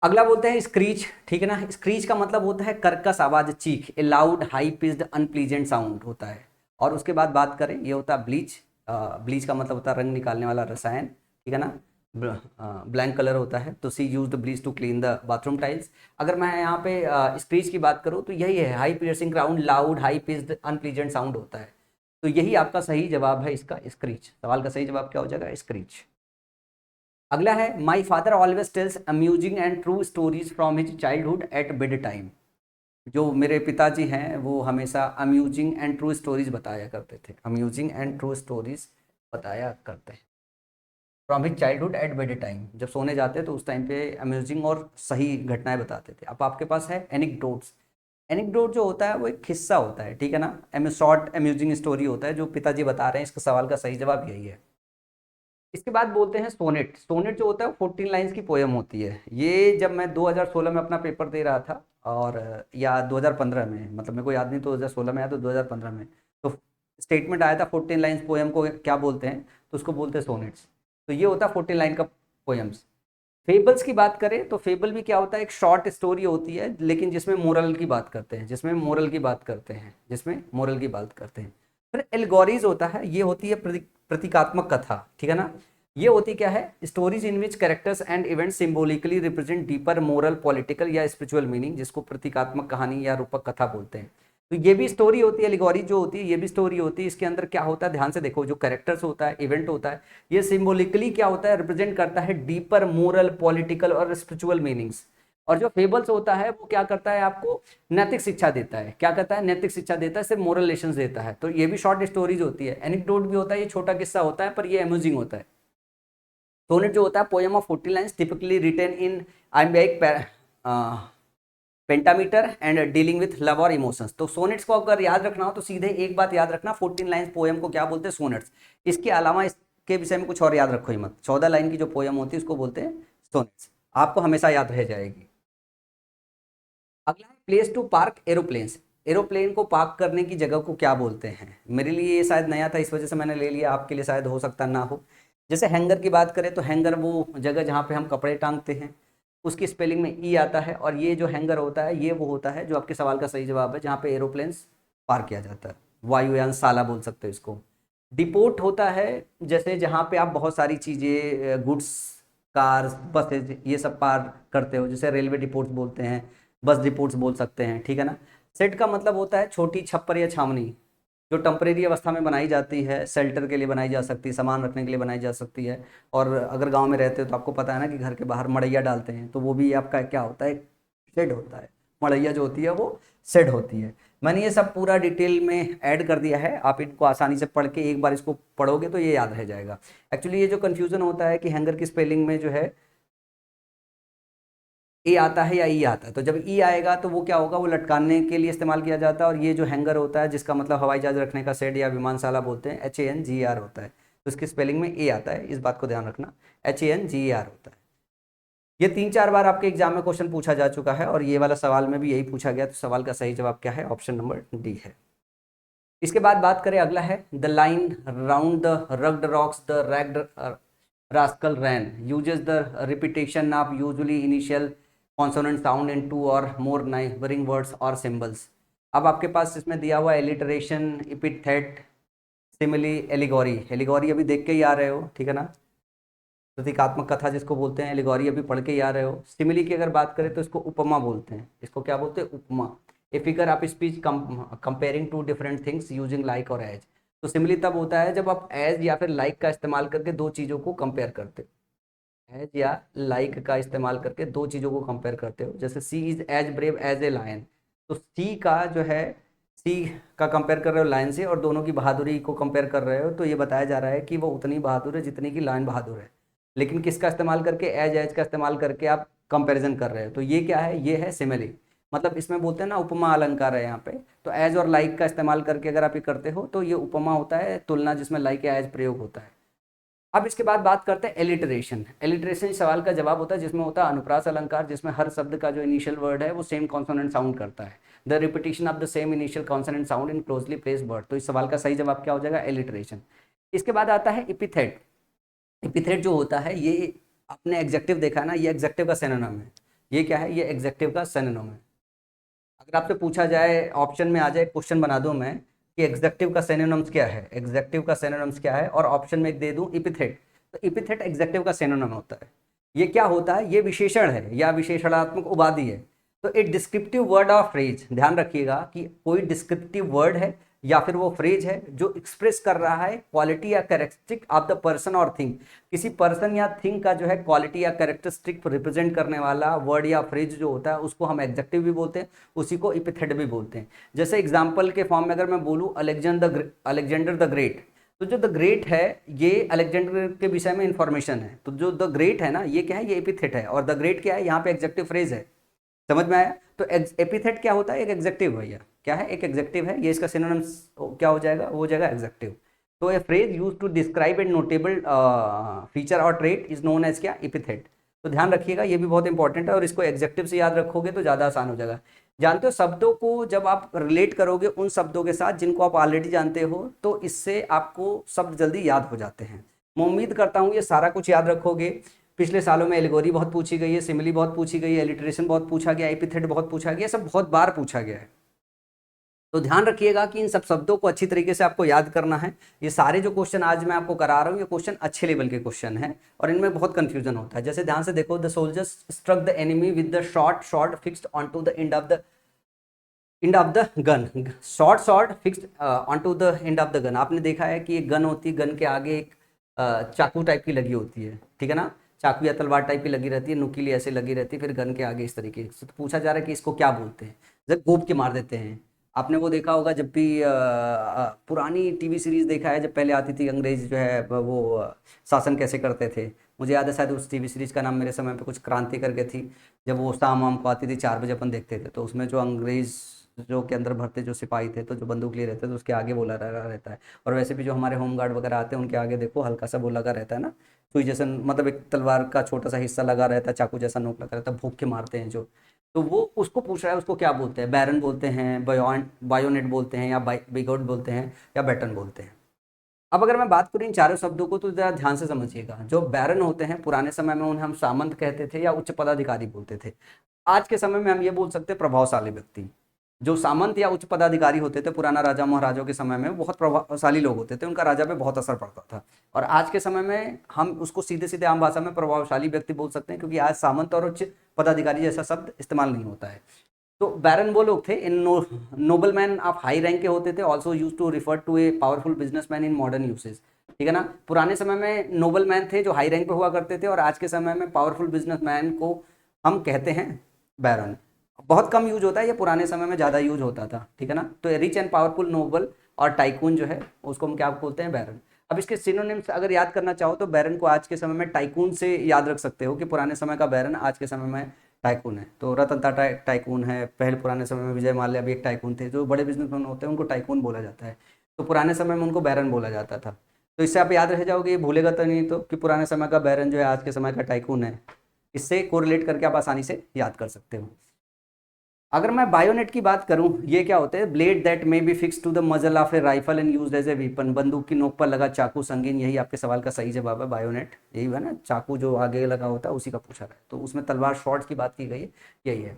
अगला बोलते हैं स्क्रीच, ठीक है ना। स्क्रीच का मतलब होता है कर्कश आवाज, चीख, ए loud high pitched unpleasant sound होता है। और उसके बाद बात करें, ये होता है ब्लीच। ब्लीच का मतलब होता है रंग निकालने वाला रसायन, ठीक है ना। ब्लैंक कलर होता है। तो she use the bleach to clean the bathroom tiles. अगर मैं यहाँ पे स्क्रीच की बात करूँ, तो यही है, high piercing sound, loud high pitched unpleasant sound होता है। तो यही आपका सही जवाब है इसका, स्क्रीच। सवाल का सही जवाब क्या हो जाएगा, स्क्रीच। अगला है my father always tells amusing and true stories from his childhood at bedtime. जो मेरे पिताजी हैं वो हमेशा अम्यूजिंग एंड ट्रू स्टोरीज बताया करते थे, अम्यूजिंग एंड ट्रू स्टोरीज बताया करते हैं from his childhood at bedtime. जब सोने जाते तो उस टाइम पे अम्यूजिंग और सही घटनाएं बताते थे। अब आपके पास है एनिक्डोट्स। एनेक्डोट जो होता है वो एक किस्सा होता है, ठीक है ना, शॉर्ट अम्यूजिंग स्टोरी होता है जो पिताजी बता रहे हैं। इसका सवाल का सही जवाब यही है। इसके बाद बोलते हैं सोनेट। सोनेट जो होता है 14 लाइंस की पोयम होती है। ये जब मैं 2016 में अपना पेपर दे रहा था, और या 2015 में, मतलब मेरे को याद नहीं, 2016 में आया तो 2015 में, तो स्टेटमेंट आया था 14 लाइंस पोयम को क्या बोलते हैं, तो उसको बोलते हैं सोनेट्स। तो ये होता है 14 लाइन का पोयम्स। फेबल्स की बात करें तो फेबल भी क्या होता है, एक शॉर्ट स्टोरी होती है लेकिन जिसमें मोरल की बात करते हैं, जिसमें मोरल की बात करते हैं, जिसमें मोरल की बात करते हैं। फिर एल्गोरीज होता है, ये होती है प्रतीकात्मक कथा, ठीक है ना। ये होती क्या है, stories in which characters and events symbolically represent deeper moral, political या स्पिरिचुअल मीनिंग, जिसको प्रतीकात्मक कहानी या रूपक कथा बोलते हैं। तो ये भी स्टोरी होती है, एलिगोरी जो होती है ये भी स्टोरी होती है। इसके अंदर क्या होता है, ध्यान से देखो, जो कैरेक्टर्स होता है, इवेंट होता है, ये सिंबॉलिकली क्या होता है, रिप्रेजेंट करता है डीपर मोरल, पॉलिटिकल और स्पिरिचुअल मीनिंग्स। और जो फेबल्स होता है वो क्या करता है, आपको नैतिक शिक्षा देता है। क्या करता है, नैतिक शिक्षा देता है, सिर्फ मोरल लेसन्स देता है। तो ये भी शॉर्ट स्टोरीज होती है। एनेक्डोट भी होता है, ये छोटा किस्सा होता है पर ये अम्यूजिंग होता है। सोनेट जो होता है poem of 14 lines typically written in iambic pentameter and dealing with love और इमोशंस। तो सोनेट्स को अगर याद रखना हो तो सीधे एक बात याद रखना, 14 लाइन्स पोयम को क्या बोलते हैं, सोनेट्स। इसके अलावा इसके विषय में कुछ और याद रखो ही मत। 14 लाइन की जो पोयम होती है उसको बोलते हैं सोनेट्स, आपको हमेशा याद रह जाएगी। अगला है place to park aeroplanes. Aeroplane को पार्क करने की जगह को क्या बोलते हैं। मेरे लिए ये शायद नया था, इस वजह से मैंने ले लिया, आपके लिए शायद हो सकता ना हो। जैसे हैंगर की बात करें तो हैंगर वो जगह जहाँ पे हम कपड़े टांगते हैं, उसकी स्पेलिंग में ई आता है। और ये जो हैंगर होता है ये वो होता है जो आपके सवाल का सही जवाब है, जहाँ पे एरोप्लेन्स पार्क किया जाता है। वायुयान शाला बोल सकते हो इसको। डिपोट होता है जैसे जहाँ पे आप बहुत सारी चीज़ें, गुड्स, कार्स, बसेज, ये सब पार करते हो, जैसे रेलवे डिपोट्स बोलते हैं, बस डिपोट्स बोल सकते हैं, ठीक है ना। सेट का मतलब होता है छोटी छप्पर या छावनी, जो टेम्परेरी अवस्था में बनाई जाती है, शेल्टर के लिए बनाई जा सकती है, सामान रखने के लिए बनाई जा सकती है। और अगर गांव में रहते हो तो आपको पता है ना कि घर के बाहर मड़ैया डालते हैं, तो वो भी आपका क्या होता है, शेड होता है। मड़ैया जो होती है वो शेड होती है। मैंने ये सब पूरा डिटेल में ऐड कर दिया है, आप इनको आसानी से पढ़ के एक बार इसको पढ़ोगे तो ये याद रह जाएगा। एक्चुअली ये जो कन्फ्यूज़न होता है कि हैंगर की स्पेलिंग में जो है ए आता है या ई आता है, तो जब ई आएगा तो वो क्या होगा, वो लटकाने के लिए इस्तेमाल किया जाता है। और ये जो हैंगर होता है जिसका मतलब हवाई जहाज रखने का शेड या विमानशाला बोलते हैं, HANGER होता है, तो इसकी स्पेलिंग में ए आता है, इस बात को ध्यान रखना, HANGER होता है। ये 3-4 बार आपके एग्जाम में क्वेश्चन पूछा जा चुका है और ये वाला सवाल में भी यही पूछा गया। तो सवाल का सही जवाब क्या है, ऑप्शन नंबर डी है। इसके बाद बात करें, अगला है the line round the rugged rocks the ragged rascal ran uses the repetition of usually initial consonant sound in two or more neighboring words or symbols। अब आपके पास इसमें दिया हुआ alliteration, epithet, simile, allegory. Allegory अभी देख के ही आ रहे हो, ठीक है ना, प्रतीकात्मक कथा जिसको बोलते हैं, एलिगोरी अभी पढ़ के ही आ रहे हो। सिमिली की अगर बात करें तो इसको उपमा बोलते हैं। इसको क्या बोलते हैं, उपमा। A figure of speech comparing two different things using like और एज। तो सिमिली तब होता है जब आप एज या फिर लाइक का इस्तेमाल करके दो चीज़ों को कंपेयर करते हो। एज या लाइक का इस्तेमाल करके दो चीज़ों को कंपेयर करते हो। जैसे she is as brave as a lion, तो सी का जो है, सी का कंपेयर कर रहे हो लायन से, और दोनों की बहादुरी को कंपेयर कर रहे हो, तो ये बताया जा रहा है कि वो उतनी बहादुर है जितनी कि लायन बहादुर है। लेकिन किसका इस्तेमाल करके, एज एज का इस्तेमाल करके आप कंपैरिजन कर रहे हो। तो ये क्या है, ये है सिमिली। मतलब इसमें बोलते हैं ना उपमा अलंकार है यहाँ पे। तो एज और लाइक का इस्तेमाल करके अगर आप ये करते हो तो ये उपमा होता है, तुलना जिसमें लाइक या एज प्रयोग होता है। अब इसके बाद बात करते हैं एलिटरेशन। एलिटरेशन सवाल का जवाब होता है जिसमें होता है अनुप्रास अलंकार, जिसमें हर शब्द का जो इनिशियल वर्ड है वो सेम कॉन्सोनेंट साउंड करता है। The repetition of the same initial consonant sound in closely placed word. तो इस सवाल का सही जवाब क्या हो जाएगा, एलिटरेशन। इसके बाद आता है इपिथेट। इपिथेट जो होता है ये, आपने एग्जेक्टिव देखा है ना, ये एग्जेक्टिव का सिनोनिम है। ये क्या है, ये एग्जेक्टिव का सिनोनिम है। अगर आपसे पूछा जाए, ऑप्शन में आ जाए, क्वेश्चन बना दूं मैं कि एग्जेक्टिव का सिनोनिम्स क्या है, एग्जेक्टिव का सिनोनिम्स क्या है, और ऑप्शन में एक दे दूं इपिथेट, तो इपिथेट एग्जेक्टिव का सिनोनिम होता है। ये क्या होता है, ये विशेषण है या विशेषणात्मक उपाधि है। तो एक डिस्क्रिप्टिव वर्ड ऑफ फ्रेज, ध्यान रखिएगा कि कोई डिस्क्रिप्टिव वर्ड है या फिर वो फ्रेज है जो एक्सप्रेस कर रहा है क्वालिटी या कैरेक्टरिस्टिक ऑफ द पर्सन और थिंग। किसी पर्सन या थिंग का जो है क्वालिटी या कैरेक्टरिस्टिक रिप्रेजेंट करने वाला वर्ड या फ्रेज जो होता है उसको हम एग्जेक्टिव भी बोलते हैं, उसी को इपिथेट भी बोलते हैं। जैसे एग्जाम्पल के फॉर्म में अगर मैं बोलूँ अलेक्जेंडर द ग्रेट, तो जो द ग्रेट है ये अलेक्जेंडर के विषय में इंफॉर्मेशन है। तो जो द ग्रेट है ना, ये क्या है, ये एपिथेट है। और द ग्रेट क्या है, यहाँ पे एग्जेक्टिव फ्रेज है। समझ में आया? तो एपिथेट क्या होता है? एक एग्जेक्टिव भैया, क्या है? एक एग्जेक्टिव है, ये इसका सिनोनिम्स क्या हो जाएगा? वो हो जाएगा एग्जेक्टिव। तो a phrase use to describe a notable feature और ट्रेट इज नोन एज क्या? एपिथेट। तो ध्यान रखिएगा, ये भी बहुत इंपॉर्टेंट है, और इसको एग्जेक्टिव से याद रखोगे तो ज़्यादा आसान हो जाएगा। जानते हो, शब्दों को जब आप रिलेट करोगे उन शब्दों के साथ जिनको आप ऑलरेडी जानते हो, तो इससे आपको शब्द जल्दी याद हो जाते हैं। मैं उम्मीद करता हूँ ये सारा कुछ याद रखोगे। पिछले सालों में एलिगोरी बहुत पूछी गई है, सिमिली बहुत पूछी गई है, एलिट्रेशन बहुत पूछा गया, एपिथेट बहुत पूछा गया, सब बहुत बार पूछा गया है। तो ध्यान रखिएगा कि इन सब शब्दों को अच्छी तरीके से आपको याद करना है। ये सारे जो क्वेश्चन आज मैं आपको करा रहा हूँ, ये क्वेश्चन अच्छे लेवल के क्वेश्चन हैं, और इनमें बहुत कंफ्यूजन होता है। जैसे ध्यान से देखो, the soldiers struck the enemy with the short short fixed on to the end of the gun. Short short fixed on to the end of the gun. आपने देखा है कि एक गन होती है, गन के आगे एक चाकू टाइप की लगी होती है, ठीक है ना? चाकू या तलवार टाइप की लगी रहती है, नुकीली ऐसे लगी रहती है, फिर गन के आगे इस तरीके से। तो पूछा जा रहा है कि इसको क्या बोलते हैं? जब गोप के मार देते हैं। आपने वो देखा होगा, जब भी पुरानी टीवी सीरीज देखा है, जब पहले आती थी, अंग्रेज जो है वो शासन कैसे करते थे। मुझे याद है, शायद उस टीवी सीरीज का नाम मेरे समय पे कुछ क्रांति करके थी। जब वो शाम वाम को आती थी, 4 बजे अपन देखते थे, तो उसमें जो अंग्रेज जो के अंदर भरते जो सिपाही थे, तो जो बंदूक लिए रहते थे, तो उसके आगे वो लगा रहता है। और वैसे भी जो हमारे होमगार्ड वगैरह आते हैं, उनके आगे देखो हल्का सा वो लगा रहता है ना, सुई जैसा, मतलब एक तलवार का छोटा सा हिस्सा लगा रहता है, चाकू जैसा नोक लगा रहता है, भोंक के मारते हैं जो। तो वो उसको पूछ रहा है, उसको क्या बोलते हैं? बैरन बोलते हैं, बायोनेट बोलते हैं, या बिगोट बोलते हैं, या बैटन बोलते हैं? अब अगर मैं बात करूं इन चारों शब्दों को, तो जरा ध्यान से समझिएगा। जो बैरन होते हैं, पुराने समय में उन्हें हम सामंत कहते थे या उच्च पदाधिकारी बोलते थे। आज के समय में हम ये बोल सकते हैं प्रभावशाली व्यक्ति। जो सामंत या उच्च पदाधिकारी होते थे पुराना राजा महाराजों के समय में, बहुत प्रभावशाली लोग होते थे, उनका राजा पे बहुत असर पड़ता था। और आज के समय में हम उसको सीधे सीधे आम भाषा में प्रभावशाली व्यक्ति बोल सकते हैं, क्योंकि आज सामंत और उच्च पदाधिकारी जैसा शब्द इस्तेमाल नहीं होता है। तो बैरन वो लोग थे, इन noble man of high rank के होते थे, also use to refer to a powerful businessman in modern usage. ठीक है ना? पुराने समय में नोबल मैन थे जो हाई रैंक पे हुआ करते थे, और आज के समय में पावरफुल बिजनेसमैन को हम कहते हैं बैरन। बहुत कम यूज होता है, ये पुराने समय में ज़्यादा यूज होता था। ठीक है ना? तो रिच एंड पावरफुल नोबल और टाइकून जो है, उसको हम क्या बोलते हैं? बैरन। अब इसके सिनोनिम्स अगर याद करना चाहो, तो बैरन को आज के समय में टाइकून से याद रख सकते हो, कि पुराने समय का बैरन आज के समय में टाइकून है। तो रतन टाटा एक टाइकून है, पहले पुराने समय में विजय माल्या भी एक टाइकून थे। जो बड़े बिजनेसमैन होते हैं उनको टाइकून बोला जाता है, तो पुराने समय में उनको बैरन बोला जाता था। तो इससे आप याद रह जाओगे, ये भूलेगा तो नहीं, तो कि पुराने समय का बैरन जो है आज के समय का टाइकून है। इससे कोरिलेट करके आप आसानी से याद कर सकते हो। अगर मैं बायोनेट की बात करूं, ये क्या होते हैं? Blade that may be fix to the muzzle of a rifle and used as a weapon. बंदूक की नोक पर लगा चाकू संगीन, यही आपके सवाल का सही जवाब है, बायोनेट यही है ना, चाकू जो आगे लगा होता है उसी का पूछा रहा है। तो उसमें तलवार शॉर्ट्स की बात की गई है, यही है।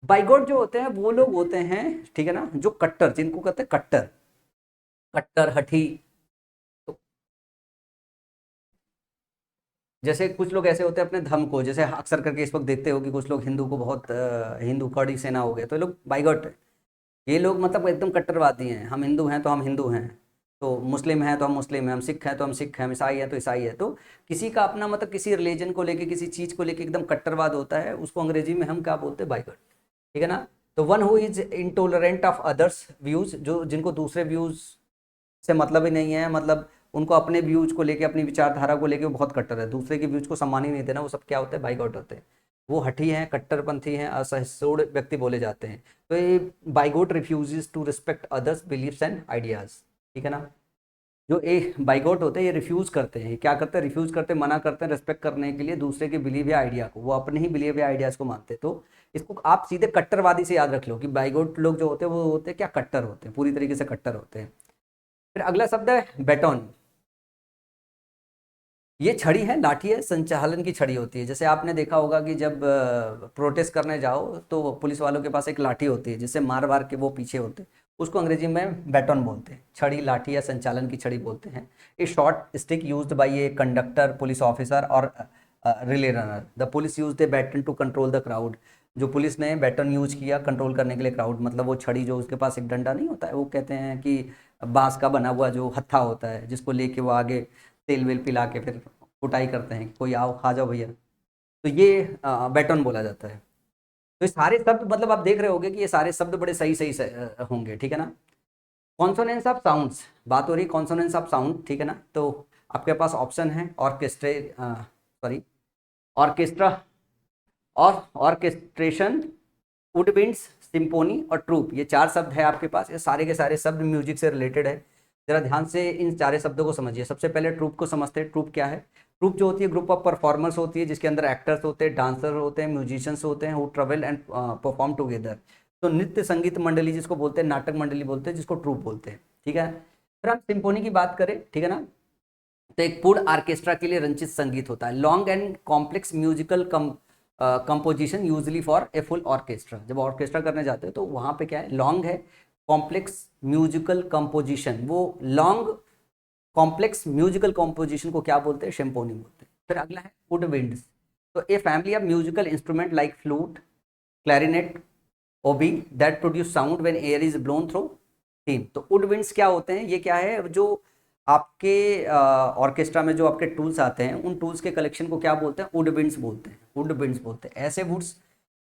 बाइगोट जो होते हैं वो लोग होते हैं, ठीक है ना, जो कट्टर, जिनको कहते हैं कट्टर, कट्टर हठी। तो जैसे कुछ लोग ऐसे होते हैं अपने धर्म को, जैसे अक्सर करके इस वक्त देखते हो कि कुछ लोग हिंदू को बहुत हिंदू कड़ी सेना हो गए, तो ये लोग बाइगोट। ये लोग मतलब एकदम कट्टरवादी हैं, हम हिंदू हैं तो हम हिंदू हैं, तो मुस्लिम हैं तो हम मुस्लिम हैं, हम सिख हैं तो हम सिख हैं, हम ईसाई हैं तो ईसाई है। तो किसी का अपना मतलब किसी रिलीजन को लेके, किसी चीज़ को लेके एकदम कट्टरवाद होता है, उसको अंग्रेजी में हम क्या बोलते हैं? बाइगोट। ठीक है ना? तो one who is intolerant of others views, जो जिनको दूसरे व्यूज से मतलब ही नहीं है, मतलब उनको अपने व्यूज को लेके, अपनी विचारधारा को लेके वो बहुत कट्टर है, दूसरे के व्यूज को सम्मान ही नहीं देना, वो सब क्या होते हैं? बाइगॉट होते हैं। वो हठी हैं, कट्टरपंथी हैं, असहिष्णु व्यक्ति बोले जाते हैं। तो ये bigot refuses to respect others beliefs and ideas. ठीक है ना? जो एक बाइगोट होते हैं, ये रिफ्यूज करते हैं, ये क्या करते हैं? रिफ्यूज करते हैं, मना करते हैं रिस्पेक्ट करने के लिए दूसरे के बिलीव या आइडिया को, वो अपने ही बिलीव या आइडियाज को मानते हैं। तो इसको आप सीधे कट्टरवादी से याद रख लो, कि बाइगोट लोग जो होते हैं वो होते हैं क्या? कट्टर होते हैं, पूरी तरीके से कट्टर होते हैं। फिर अगला शब्द है बैटॉन। ये छड़ी है, लाठी है, संचालन की छड़ी होती है। जैसे आपने देखा होगा कि जब प्रोटेस्ट करने जाओ, तो पुलिस वालों के पास एक लाठी होती है, जिससे मार वार के वो पीछे होते हैं, उसको अंग्रेजी में बैटन बोलते हैं। छड़ी, लाठी या संचालन की छड़ी बोलते हैं। A short stick used by a conductor, police officer और relay runner. The police used a baton to control the crowd. जो पुलिस ने बैटन यूज किया कंट्रोल करने के लिए क्राउड, मतलब वो छड़ी जो उसके पास एक डंडा नहीं होता है, वो कहते हैं कि बांस का बना हुआ जो हत्था होता है, जिसको लेके वो आगे तेल वेल पिला के फिर कुटाई करते हैं कि कोई आओ खा जाओ भैया। तो ये बैटन बोला जाता है। तो ये सारे शब्द, मतलब आप देख रहे होंगे कि ये सारे शब्द बड़े सही सही होंगे। ठीक है ना? कॉन्सोनेंस ऑफ साउंड्स, बात हो रही कॉन्सोनेंस ऑफ साउंड। ठीक है ना? तो आपके पास ऑप्शन है ऑर्केस्ट्रा और ऑर्केस्ट्रेशन, वुडविंड्स, सिम्फोनी और ट्रूप, ये 4 शब्द है आपके पास। ये सारे के सारे शब्द म्यूजिक से रिलेटेड है। जरा ध्यान से इन सारे शब्दों को समझिए। सबसे पहले ट्रूप को समझते हैं। ट्रूप क्या है? ट्रूप जो होती है ग्रुप ऑफ परफॉर्मर्स होती है, जिसके अंदर एक्टर्स होते हैं, डांसर होते हैं, म्यूजिशियंस होते हैं, who travel and perform together. तो नृत्य संगीत मंडली जिसको बोलते हैं, नाटक मंडली बोलते हैं, जिसको ट्रूप बोलते हैं। ठीक है। फिर हम सिम्फोनी की बात करें, ठीक है ना, तो एक पूर्ण ऑर्केस्ट्रा के लिए रचित संगीत होता है। Long and complex musical composition usually for a full orchestra. जब ऑर्केस्ट्रा करने जाते हैं तो वहाँ पे क्या है, लॉन्ग है, कॉम्प्लेक्स म्यूजिकल कंपोजिशन, वो लॉन्ग कॉम्प्लेक्स म्यूजिकल कंपोजिशन को क्या बोलते हैं, सिम्फोनी बोलते हैं। फिर अगला है वुड विंड्स। तो a family of musical instrument like flute, clarinet, oboe that produce sound when air is blown through them. तो वुड विंड्स क्या होते हैं, ये क्या है, जो आपके ऑर्केस्ट्रा में जो आपके टूल्स आते हैं, उन टूल्स के कलेक्शन को क्या बोलते हैं, वुड विंड्स बोलते हैं। वुड विंड्स बोलते हैं ऐसे वुड्स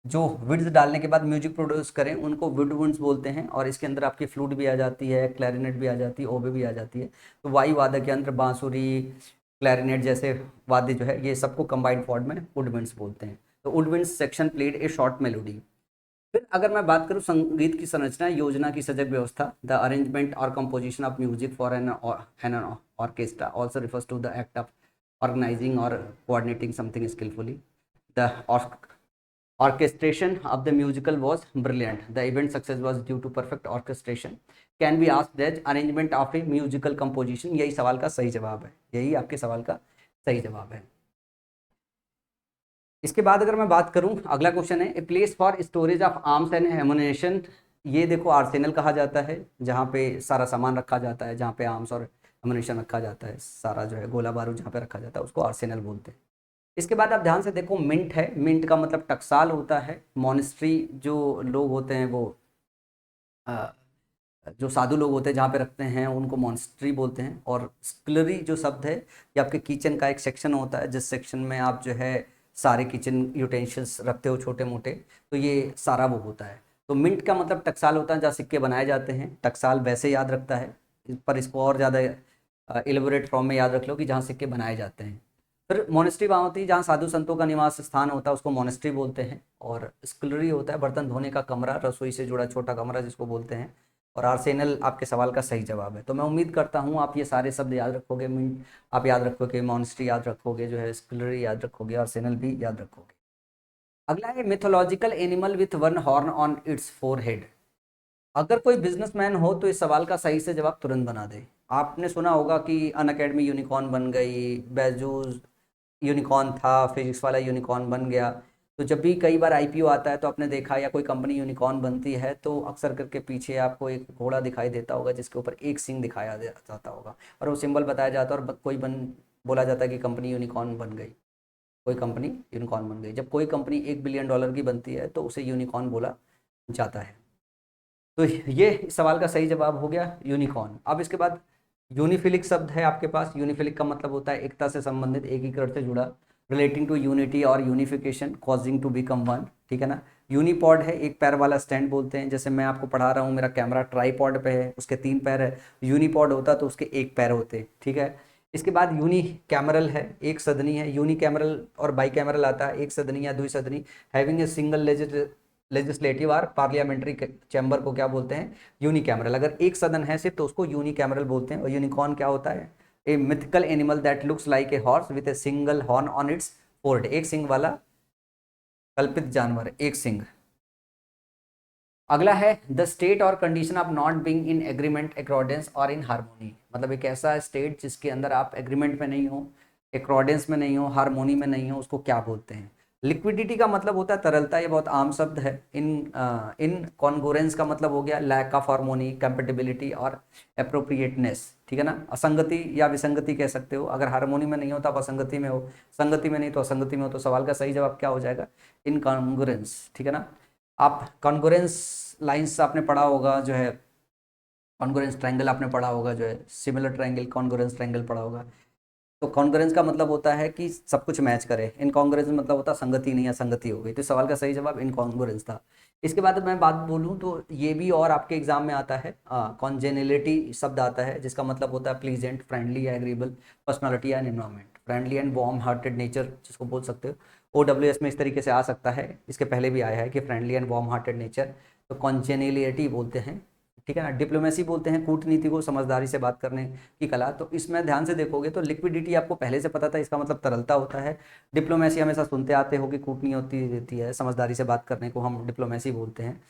जो विड्स डालने के बाद म्यूजिक प्रोड्यूस करें, उनको वुड विंड्स बोलते हैं। और इसके अंदर आपकी फ्लूट भी आ जाती है, क्लैरिनेट भी आ जाती है, ओबे भी आ जाती है। तो वायु वादक के अंदर बांसुरी, क्लैरिनेट जैसे वाद्य जो है, ये सबको कंबाइंड फॉर्म में वुड विंड्स बोलते हैं। तो would winds section played a short melody. फिर अगर मैं बात करूं संगीत की संरचना, योजना की सजग व्यवस्था, द अरेंजमेंट और composition of music for an orchestra also refers to the act of organizing और coordinating something skilfully. The orchestration of the musical was brilliant. The event success was due to perfect orchestration. Can be asked as arrangement of a musical composition। यही सवाल का सही जवाब है, यही आपके सवाल का सही जवाब है। इसके बाद अगर मैं बात करूं, अगला क्वेश्चन है, a place for storage of arms and ammunition. ये देखो आर्सेनल कहा जाता है, जहाँ पे सारा सामान रखा जाता है, जहाँ पे आर्म्स और एमुनेशन रखा जाता है, सारा जो है गोला बारूद जहाँ पे रखा जाता है, उसको आर्सेनल बोलते हैं। इसके बाद आप ध्यान से देखो, मिंट है, मिंट का मतलब टकसाल होता है। मॉनेस्ट्री जो लोग होते हैं वो जो साधु लोग होते हैं जहाँ पे रखते हैं, उनको मॉनेस्ट्री बोलते हैं। और स्कलरी जो शब्द है, ये आपके किचन का एक सेक्शन होता है, जिस सेक्शन में आप जो है सारे किचन यूटेंसिल्स रखते हो छोटे मोटे, तो ये सारा वो होता है। तो मिंट का मतलब टकसाल होता है, जहाँ सिक्के बनाए जाते हैं। टकसाल वैसे याद रखता है, पर इसको और ज़्यादा एलिबोरेट फॉर्म में याद रख लो कि जहाँ सिक्के बनाए जाते हैं। फिर मोनेस्ट्री वहाँ होती है जहाँ साधु संतों का निवास स्थान होता है, उसको मोनेस्ट्री बोलते हैं। और स्कलरी होता है बर्तन धोने का कमरा, रसोई से जुड़ा छोटा कमरा जिसको बोलते हैं। और आर्सेनल आपके सवाल का सही जवाब है। तो मैं उम्मीद करता हूँ आप ये सारे शब्द याद रखोगे। मिंट आप याद रखोगे, मोनेस्ट्री याद रखोगे, जो है स्कलरी याद रखोगे, आर्सेनल भी याद रखोगे। अगला है mythological animal with one horn on its forehead. अगर कोई बिजनेसमैन हो तो इस सवाल का सही से जवाब तुरंत बना दे। आपने सुना होगा कि अनअकैडमी यूनिकॉर्न बन गई, बैजूस यूनिकॉर्न था, फिजिक्स वाला यूनिकॉर्न बन गया। तो जब भी कई बार आईपीओ आता है तो आपने देखा, या कोई कंपनी यूनिकॉर्न बनती है तो अक्सर करके पीछे आपको एक घोड़ा दिखाई देता होगा जिसके ऊपर एक सिंग दिखाया जाता होगा, और वो सिंबल बताया जाता है, और कोई बोला जाता है कि कंपनी यूनिकॉर्न बन गई, कोई कंपनी यूनिकॉर्न बन गई। जब कोई कंपनी $1 बिलियन की बनती है तो उसे यूनिकॉर्न बोला जाता है। तो ये इस सवाल का सही जवाब हो गया यूनिकॉर्न। अब इसके बाद यूनिफिलिक शब्द है आपके पास। यूनिफिलिक का मतलब होता है एकता से संबंधित, एकीकरण से जुड़ा, रिलेटिंग टू यूनिटी और unification, causing to become one. ठीक है ना। यूनिपॉड है, एक पैर वाला स्टैंड बोलते हैं। जैसे मैं आपको पढ़ा रहा हूँ, मेरा कैमरा ट्राईपॉड पे है, उसके 3 पैर है। यूनिपॉड होता तो उसके 1 पैर होते। ठीक है। इसके बाद यूनी कैमरल है, एक सदनी है। यूनी कैमरल और बाई कैमरल आता है, एक सदनी या द्विसदनी। हैविंग ए सिंगल लेजिस्लेटिव और पार्लियामेंट्री चैम्बर को क्या बोलते हैं, यूनिकैमरल। अगर एक सदन है सिर्फ तो उसको यूनिकैमरल बोलते हैं। और यूनिकॉर्न क्या होता है, a mythical animal that looks like a horse with a single horn on its forehead. एक सिंग वाला कल्पित जानवर, एक सिंग। अगला है द स्टेट और condition of not being in agreement, accordance और इन हारमोनी। मतलब एक ऐसा स्टेट जिसके अंदर आप एग्रीमेंट में नहीं हो, अकॉर्डेंस में नहीं हो, हारमोनी में नहीं हो, उसको क्या बोलते हैं। लिक्विडिटी का मतलब होता है तरलता, ये बहुत आम शब्द है। इन कॉन्गोरेंस का मतलब हो गया लैक ऑफ हारमोनी, कंपेटिबिलिटी और अप्रोप्रिएटनेस। ठीक है ना। असंगति या विसंगति कह सकते हो। अगर हारमोनी में नहीं हो तो आप असंगति में हो, संगति में नहीं तो असंगति में हो। तो सवाल का सही जवाब क्या हो जाएगा, इनकॉन्ग्रुएंस। ठीक है ना। आप कॉन्ग्रुएंस लाइंस आपने पढ़ा होगा, जो है कॉन्ग्रुएंस ट्रायंगल आपने पढ़ा होगा, जो है सिमिलर ट्रायंगल, कॉन्ग्रुएंस ट्रायंगल पढ़ा होगा। तो कॉन्ग्रुएंस का मतलब होता है कि सब कुछ मैच करे। इनकॉन्ग्रुएंस मतलब होता है संगति नहीं, असंगति हो गई। तो सवाल का सही जवाब इनकॉन्ग्रुएंस था। इसके बाद मैं बात बोलूँ तो ये भी और आपके एग्जाम में आता है, कॉन्जेनिलिटी शब्द आता है, जिसका मतलब होता है प्लीजेंट, फ्रेंडली या agreeable personality and environment. Friendly and warm hearted nature जिसको बोल सकते हो, OWS में इस तरीके से आ सकता है, इसके पहले भी आया है कि friendly and warm hearted nature, तो कॉन्जेनिलिटी बोलते हैं, ठीक है ना। डिप्लोमेसी बोलते हैं कूटनीति को, समझदारी से बात करने की कला। तो इसमें ध्यान से देखोगे तो लिक्विडिटी आपको पहले से पता था, इसका मतलब तरलता होता है। डिप्लोमेसी हमेशा सुनते आते हो कि कूटनीति होती है, समझदारी से बात करने को हम डिप्लोमेसी बोलते हैं।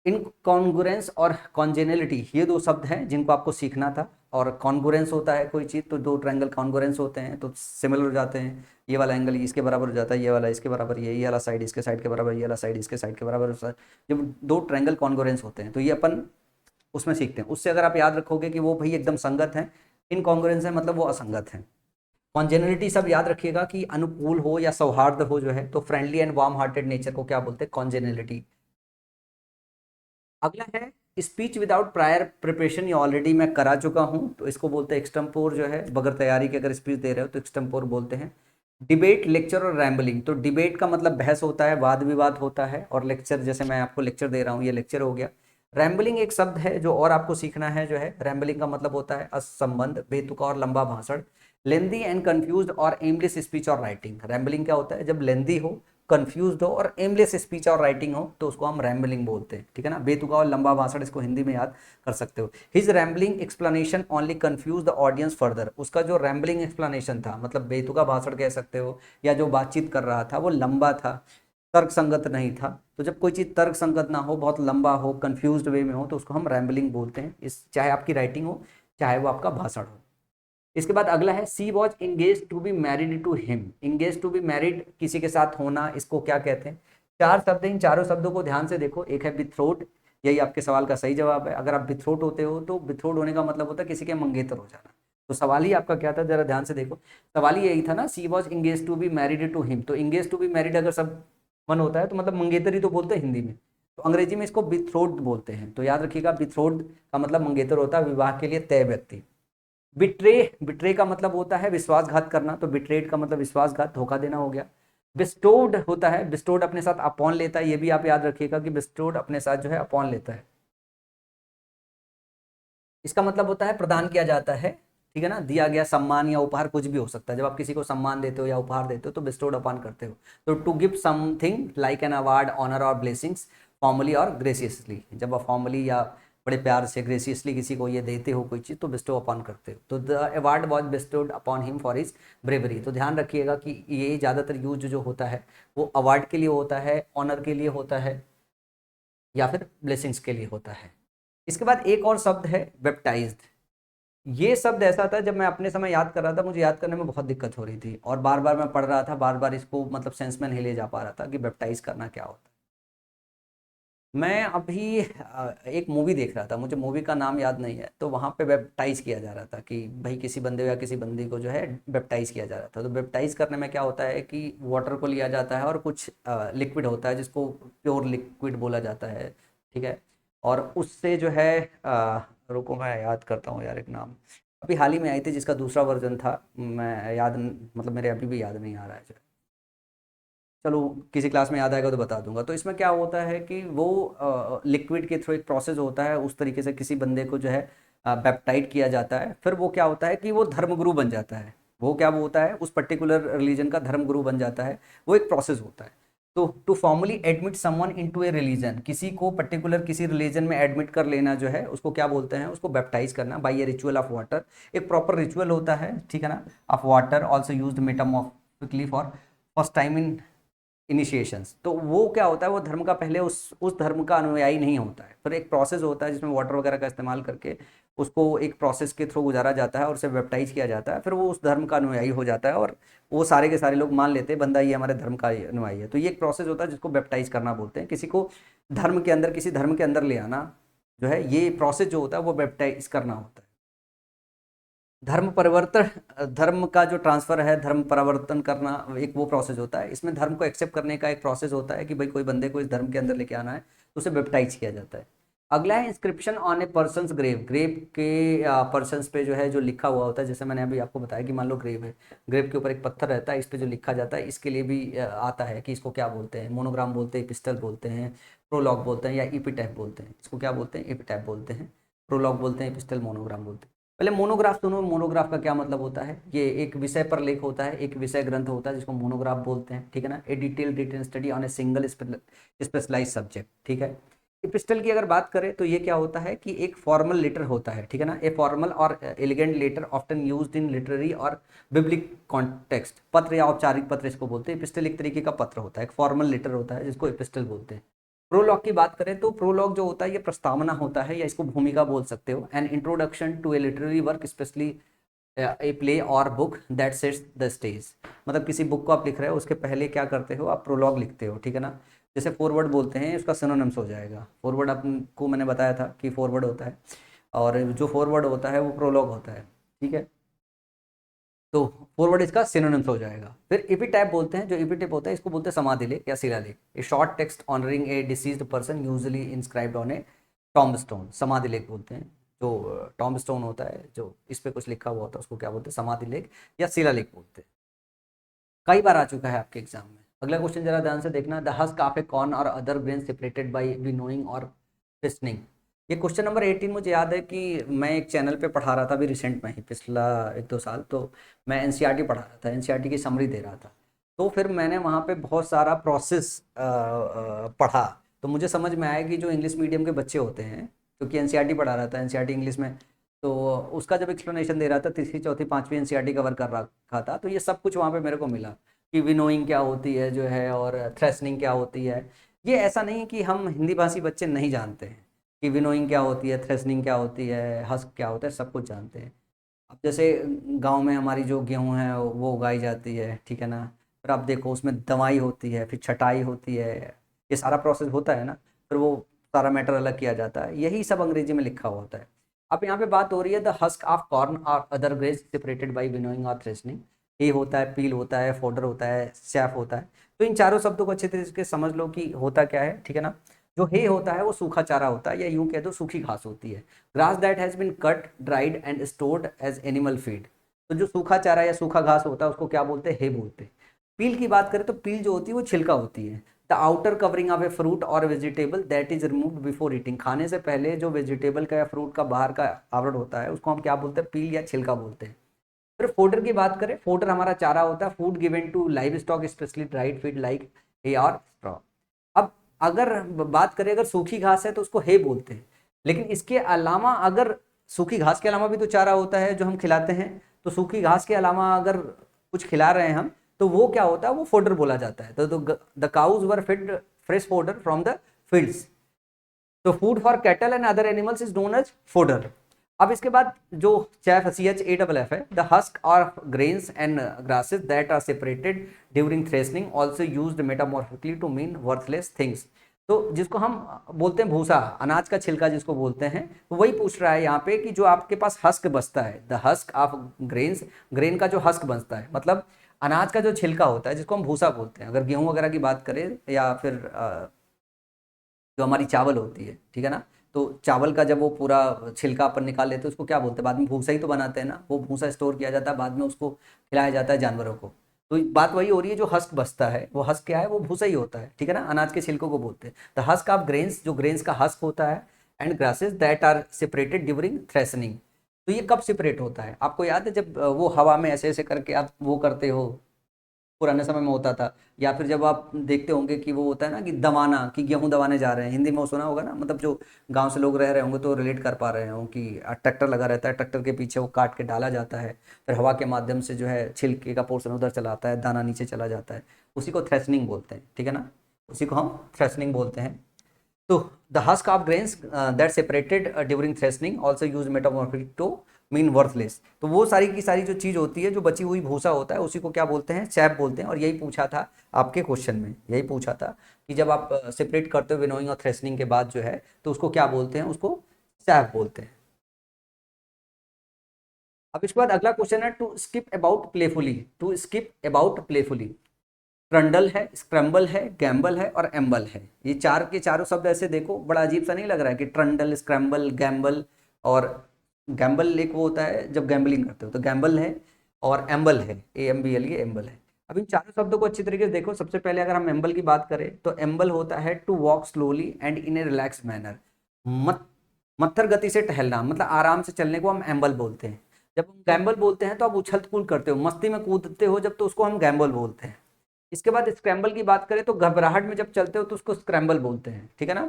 इनकॉन्ग्रुएंस और कॉन्जेनिलिटी ये दो शब्द हैं जिनको आपको सीखना था। और कॉन्ग्रुएंस होता है कोई चीज़, तो दो ट्रायंगल कॉन्ग्रुएंस होते हैं तो सिमिलर हो जाते हैं। ये वाला एंगल इसके बराबर हो जाता है, ये वाला इसके बराबर, ये वाला साइड इसके साइड के बराबर, ये वाला साइड इसके साइड के बराबर। जब दो ट्रायंगल कॉन्ग्रुएंस होते हैं तो ये अपन उसमें सीखते हैं। उससे अगर आप याद रखोगे कि वो भाई एकदम संगत हैं, इनकॉन्ग्रुएंस है मतलब वो असंगत हैं। कॉन्जेनिलिटी सब याद रखिएगा कि अनुकूल हो या सौहार्द हो जो है, तो friendly and warm hearted nature को क्या बोलते हैं, कॉन्जेनिलिटी। अगला है स्पीच विदाउट प्रायर प्रिपरेशन, ये ऑलरेडी मैं करा चुका हूं, तो इसको बोलते हैं एक्सटेम्पोर जो है, बगैर तैयारी के अगर स्पीच दे रहे हो तो एक्सटेम्पोर बोलते हैं। डिबेट, लेक्चर और रैम्बलिंग, तो डिबेट का मतलब बहस होता है, वाद विवाद होता है, और लेक्चर जैसे मैं आपको लेक्चर दे रहा हूँ ये लेक्चर हो गया। रैम्बलिंग एक शब्द है जो और आपको सीखना है जो है, रैम्बलिंग का मतलब होता है असंबंध, बेतुका और लंबा भाषण। लेंदी एंड कंफ्यूज्ड और एमलेस स्पीच और राइटिंग, रैम्बलिंग क्या होता है, जब लेंदी हो, कंफ्यूज्ड हो और एमलेस स्पीच और राइटिंग हो तो उसको हम रैम्बलिंग बोलते हैं, ठीक है ना। बेतुका और लंबा भाषण, इसको हिंदी में याद कर सकते हो। His rambling explanation only confuse the audience further, उसका जो रैम्बलिंग एक्सप्लेनेशन था, मतलब बेतुका भाषण कह सकते हो, या जो बातचीत कर रहा था वो लंबा था, तर्क संगत नहीं था। तो जब कोई चीज़ तर्क संगत ना हो, बहुत लंबा हो, कंफ्यूज्ड वे में हो, तो उसको हम रैम्बलिंग बोलते हैं, इस चाहे आपकी राइटिंग हो चाहे वो आपका भाषण हो। इसके बाद अगला है she was engage to be married to him, engage to be married किसी के साथ होना, इसको क्या कहते हैं। चार शब्द, इन चारों शब्दों को ध्यान से देखो। एक है बिथ्रोट, यही आपके सवाल का सही जवाब है। अगर आप बिथ्रोट होते हो तो बिथ्रोट होने का मतलब होता है किसी के मंगेतर हो जाना। तो सवाल ही आपका क्या था, जरा ध्यान से देखो, सवाल ही यही था ना, she was engage to be married to him, तो इंगेज टू बी मैरिड अगर सब मन होता है तो मतलब मंगेतर ही तो बोलते हैं हिंदी में, तो अंग्रेजी में इसको बिथ्रोट बोलते हैं। तो याद रखिएगा बिथ्रोट का मतलब मंगेतर होता है, विवाह के लिए तय व्यक्ति। बिट्रे, बिट्रे का मतलब होता है विश्वासघात करना, तो बिट्रेड का मतलब विश्वासघात, धोखा देना हो गया। बिस्टोड होता है, बिस्टोड अपने साथ अपॉन लेता है, ये भी आप याद रखिएगा कि बिस्टोड अपने साथ जो है अपॉन लेता है। इसका मतलब होता है प्रदान किया जाता है, ठीक है ना, दिया गया सम्मान या उपहार कुछ भी हो सकता है। जब आप किसी को सम्मान देते हो या उपहार देते हो तो बिस्टोड अपॉन करते हो। तो to give something like an award, honour और ब्लेसिंग्स, फॉर्मली और ग्रेसियसली, जब आप फॉर्मली या बड़े प्यार से ग्रेसियसली किसी को ये देते हो कोई चीज़ तो बिस्टो अपॉन करते हो। तो the award was bestowed upon him for his bravery. तो ध्यान रखिएगा कि ये ज़्यादातर यूज जो होता है वो अवार्ड के लिए होता है, ऑनर के लिए होता है, या फिर ब्लेसिंग्स के लिए होता है। इसके बाद एक और शब्द है बेप्टाइज्ड। ये शब्द ऐसा था, जब मैं अपने समय याद कर रहा था मुझे याद करने में बहुत दिक्कत हो रही थी, और बार बार मैं पढ़ रहा था, बार बार इसको मतलब सेंस में नहीं ले जा पा रहा था कि बेप्टाइज करना क्या होता है। मैं अभी एक मूवी देख रहा था, मुझे मूवी का नाम याद नहीं है, तो वहाँ पे बैप्टाइज किया जा रहा था कि भाई किसी बंदे या किसी बंदी को जो है बैप्टाइज किया जा रहा था। तो बैप्टाइज करने में क्या होता है कि वाटर को लिया जाता है और कुछ लिक्विड होता है जिसको प्योर लिक्विड बोला जाता है, ठीक है। और उससे जो है रुको मैं याद करता हूँ यार, एक नाम अभी हाल ही में आई थी जिसका दूसरा वर्जन था, मैं याद मतलब मेरे अभी भी याद नहीं आ रहा है। चलो किसी क्लास में याद आएगा तो बता दूंगा। तो इसमें क्या होता है कि वो लिक्विड के थ्रू एक प्रोसेस होता है, उस तरीके से किसी बंदे को जो है बैप्टाइड किया जाता है। फिर वो क्या होता है कि वो धर्मगुरु बन जाता है, वो क्या वो होता है उस पर्टिकुलर रिलीजन का धर्मगुरु बन जाता है, वो एक प्रोसेस होता है। तो to formally admit someone into a religion, किसी को पर्टिकुलर किसी रिलीजन में एडमिट कर लेना जो है उसको क्या बोलते हैं, उसको बैप्टाइज करना by a ritual of water. एक प्रॉपर रिचुअल होता है, ठीक है ना, of water also used metamorphically for first time in initiations. तो वो क्या होता है, वो धर्म का पहले उस धर्म का अनुयायी नहीं होता है, फिर एक प्रोसेस होता है जिसमें वाटर वगैरह का इस्तेमाल करके उसको एक प्रोसेस के थ्रू गुजारा जाता है और उसे बैप्टाइज किया जाता है, फिर वो उस धर्म का अनुयायी हो जाता है और वो सारे के सारे लोग मान लेते हैं बंदा ये हमारे धर्म का अनुयायी है। तो ये एक प्रोसेस होता है जिसको बैप्टाइज करना बोलते हैं, किसी को धर्म के अंदर किसी धर्म के अंदर ले आना जो है, ये प्रोसेस जो होता है वो बैप्टाइज करना होता है। धर्म परिवर्तन, धर्म का जो ट्रांसफर है, धर्म परिवर्तन करना एक वो प्रोसेस होता है। इसमें धर्म को एक्सेप्ट करने का एक प्रोसेस होता है कि भाई कोई बंदे को इस धर्म के अंदर लेके आना है तो उसे बैप्टाइज किया जाता है। अगला है inscription on a person's grave, grave के पर्सनस पे जो है जो लिखा हुआ होता है, जैसे मैंने अभी आपको बताया कि मान लो ग्रेव है, ग्रेव के ऊपर एक पत्थर रहता है, इस पे जो लिखा जाता है इसके लिए भी आता है कि इसको क्या बोलते हैं, मोनोग्राम बोलते हैं, एपिस्टल बोलते हैं, प्रोलॉग बोलते हैं, या एपिटैफ बोलते हैं। इसको क्या बोलते हैं, एपिटैफ बोलते हैं, प्रोलॉग बोलते हैं, एपिस्टल मोनोग्राम बोलते हैं। पहले मोनोग्राफ सुनो, मोनोग्राफ का क्या मतलब होता है। ये एक विषय पर लेख होता है, एक विषय ग्रंथ होता है जिसको मोनोग्राफ बोलते हैं, ठीक है ना। A detail written study on a single specialise subject, ठीक है। एपिस्टल की अगर बात करें तो ये क्या होता है कि एक फॉर्मल लेटर होता है, ठीक है ना। ए फॉर्मल और elegant letter often used in literary और बिब्लिक कॉन्टेक्स्ट। पत्र या औपचारिक पत्र इसको बोलते हैं। एपिस्टल एक तरीके का पत्र होता है, एक फॉर्मल लेटर होता है जिसको एपिस्टल बोलते हैं। प्रोलॉग की बात करें तो प्रोलॉग जो होता है ये प्रस्तावना होता है, या इसको भूमिका बोल सकते हो। An introduction to a literary work, specially a play और book that sets the stage. मतलब किसी बुक को आप लिख रहे हो, उसके पहले क्या करते हो, आप प्रोलॉग लिखते हो, ठीक है ना। जैसे फॉरवर्ड बोलते हैं, उसका सिनोनिम्स हो जाएगा। फॉरवर्ड आपको मैंने बताया था कि फॉरवर्ड होता है, और जो फॉरवर्ड होता है वो प्रोलॉग होता है, ठीक है। तो फॉरवर्ड इसका सिनोनिम्स हो जाएगा। फिर एपिटैप बोलते हैं, जो एपिटैप होता है इसको बोलते हैं समाधिलेख या शिलालेख। A short text honouring a deceased person usually inscribed on a tombstone, समाधिलेख बोलते हैं। जो टॉम्बस्टोन होता है, जो इस पे कुछ लिखा हुआ होता है, उसको क्या बोलते हैं, समाधिलेख या शिलालेख बोलते हैं। कई बार आ चुका है आपके एग्जाम में। अगला क्वेश्चन जरा ध्यान से देखना। The husk of a corn और other grain separated by winnowing और पिस्टनिंग। ये क्वेश्चन नंबर 18 मुझे याद है कि मैं एक चैनल पे पढ़ा रहा था अभी रिसेंट में ही, पिछला 1-2 साल। तो मैं एनसीईआरटी पढ़ा रहा था, एनसीईआरटी की समरी दे रहा था। तो फिर मैंने वहाँ पे बहुत सारा प्रोसेस पढ़ा। तो मुझे समझ में आया कि जो इंग्लिश मीडियम के बच्चे होते हैं, क्योंकि एनसीईआरटी पढ़ा रहा था, एनसीईआरटी इंग्लिश में, तो उसका जब एक्सप्लेनेशन दे रहा था, तीसरी चौथी पांचवी एनसीईआरटी कवर कर रखा था, तो ये सब कुछ वहाँ पे मेरे को मिला कि विनोइंग क्या होती है जो है, और थ्रेसनिंग क्या होती है। ये ऐसा नहीं है कि हम हिंदी भाषी बच्चे नहीं जानते हैं कि विनोइंग क्या होती है, थ्रेसनिंग क्या होती है, हस्क क्या होता है, सब कुछ जानते हैं। अब जैसे गांव में हमारी जो गेहूं है वो उगाई जाती है, ठीक है ना। फिर आप देखो उसमें दवाई होती है, फिर छटाई होती है, ये सारा प्रोसेस होता है ना। फिर वो सारा मैटर अलग किया जाता है, यही सब अंग्रेजी में लिखा हुआ होता है। अब यहाँ पे बात हो रही है द हस्क ऑफ कॉर्न और other grains separated by winnowing और थ्रेशनिंग। हे होता है, पील होता है, फोडर होता है, सैफ होता है। तो इन चारों शब्दों को अच्छे तरीके से समझ लो कि होता क्या है, ठीक है ना। जो हे होता है वो सूखा चारा होता है, या यूं कह दो सूखी घास होती है। Grass that has been cut, dried and stored as animal feed. तो जो सूखा चारा या सूखा घास होता है उसको क्या बोलते हैं, हे बोलते हैं। पील की बात करें तो पील जो होती है वो छिलका होती है। The outer covering of a fruit और vegetable that is removed before eating. खाने से पहले जो वेजिटेबल का या फ्रूट का बाहर का आवरण होता है उसको हम क्या बोलते हैं, पील या छिलका बोलते हैं। फिर फोडर की बात करें, फोडर हमारा चारा होता है, food given to livestock specially dried feed like hay और स्ट्रॉ। अब अगर बात करें, अगर सूखी घास है तो उसको हे बोलते हैं। लेकिन इसके अलावा अगर सूखी घास के अलावा भी तो चारा होता है जो हम खिलाते हैं, तो सूखी घास के अलावा अगर कुछ खिला रहे हैं हम, तो वो क्या होता है, वो फोडर बोला जाता है। तो the cows were fed fresh fodder from the fields. तो food for cattle and other animals is known as fodder. अब इसके बाद जो चैफ CHAFF है, द हस्क और grains and grasses that are separated during threshing also used metamorphically to mean worthless things. तो जिसको हम बोलते हैं भूसा, अनाज का छिलका जिसको बोलते हैं, तो वही पूछ रहा है यहाँ पे कि जो आपके पास हस्क बचता है, the husk of grains, grain का जो हस्क बचता है, मतलब अनाज का जो छिलका होता है जिसको हम भूसा बोलते हैं। अगर गेहूं वगैरह की बात करें, या फिर जो हमारी चावल होती है, ठीक है ना। तो चावल का जब वो पूरा छिलका अपन निकाल लेते हैं उसको क्या बोलते हैं, बाद में भूसा ही तो बनाते हैं ना। वो भूसा स्टोर किया जाता है, बाद में उसको खिलाया जाता है जानवरों को। तो बात वही हो रही है, जो हस्क बचता है वो हस्क क्या है, वो भूसा ही होता है, ठीक है ना। अनाज के छिलकों को बोलते हैं द हस्क ऑफ ग्रेन्स, जो ग्रेन्स का हस्क होता है, and grasses that are separated during threshing. तो ये कब सेपरेट होता है, आपको याद है, जब वो हवा में ऐसे ऐसे करके आप वो करते हो, पुराने समय में होता था। या फिर जब आप देखते होंगे कि वो होता है ना कि दवाना, कि गेहूं दवाने जा रहे हैं, हिंदी में वो सुना होगा ना, मतलब जो गांव से लोग रह रहे होंगे तो रिलेट कर पा रहे हों कि ट्रैक्टर लगा रहता है, ट्रैक्टर के पीछे वो काट के डाला जाता है, फिर हवा के माध्यम से जो है छिलके का पोर्शन उधर चला आता है, दाना नीचे चला जाता है। उसी को थ्रेसनिंग बोलते हैं, ठीक है ना। उसी को हम थ्रेसनिंग बोलते हैं। तो the husk of grains that separated during threshing also use metamorphic to mean worthless. तो वो सारी की सारी जो चीज होती है, जो बची हुई भूसा होता है, उसी को क्या बोलते हैं, चैप बोलते हैं। और यही पूछा था आपके क्वेश्चन में, यही पूछा था कि जब आप सेपरेट करते हो विनोइंग और थ्रेसनिंग के बाद जो है, तो उसको क्या बोलते हैं, उसको चैप बोलते हैं। अब इसके बाद अगला क्वेश्चन है to skip about playfully. To skip about playfully, trundle है, स्क्रैम्बल है, गैम्बल है और एम्बल है। ये चार के चारों शब्द ऐसे देखो, बड़ा अजीब सा नहीं लग रहा है कि ट्रंडल, स्क्रैम्बल, गैम्बल। और गैम्बल एक वो होता है जब गैम्बलिंग करते हो, तो गैम्बल है, और एम्बल है, AMBL, ये एम्बल है। अब इन चारों शब्दों को अच्छी तरीके से देखो। सबसे पहले अगर हम एम्बल की बात करें तो एम्बल होता है to walk slowly and in a relax manner. मत मत्थर गति से टहलना मतलब आराम से चलने को हम एम्बल बोलते हैं। जब हम गैम्बल बोलते हैं तो आप उछल कूद करते हो, मस्ती में कूदते हो जब, तो उसको हम गैम्बल बोलते हैं। इसके बाद स्क्रैम्बल की बात करें तो घबराहट में जब चलते हो तो उसको स्क्रैम्बल बोलते हैं, ठीक है ना।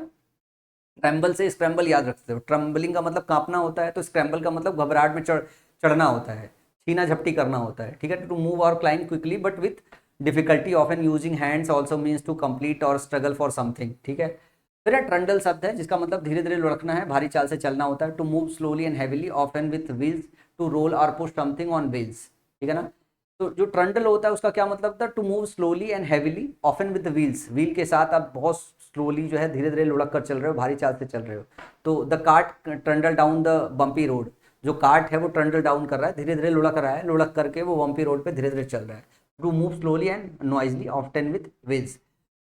ट्रैम्बल से स्क्रैम्बल याद रखते हो, ट्रम्बलिंग का मतलब कांपना होता है, तो स्क्रैम्बल का मतलब घबराहट में चढ़ना होता है, छीना झपटी करना होता है, ठीक है। टू मूव और climb quickly but with difficulty often using hands also means to complete और स्ट्रगल फॉर समथिंग, ठीक है। फिर ट्रंडल शब्द है जिसका मतलब धीरे धीरे लुढ़कना है, भारी चाल से चलना होता है। To move slowly and heavily often with wheels to roll और पुश समथिंग ऑन व्हील्स, ठीक है ना। तो जो ट्रंडल होता है उसका क्या मतलब था, to move slowly and heavily often with wheels, wheel के साथ आप बहुत स्लोली जो है धीरे धीरे लुढ़क कर चल रहे हो, भारी चाल से चल रहे हो। तो the cart trundle down the bumpy road, जो कार्ट है वो ट्रंडल डाउन कर रहा है, धीरे धीरे लुढ़क रहा है, लुढ़क करके वो बम्पी रोड पे धीरे धीरे चल रहा है। To move slowly and noisily often with wheels.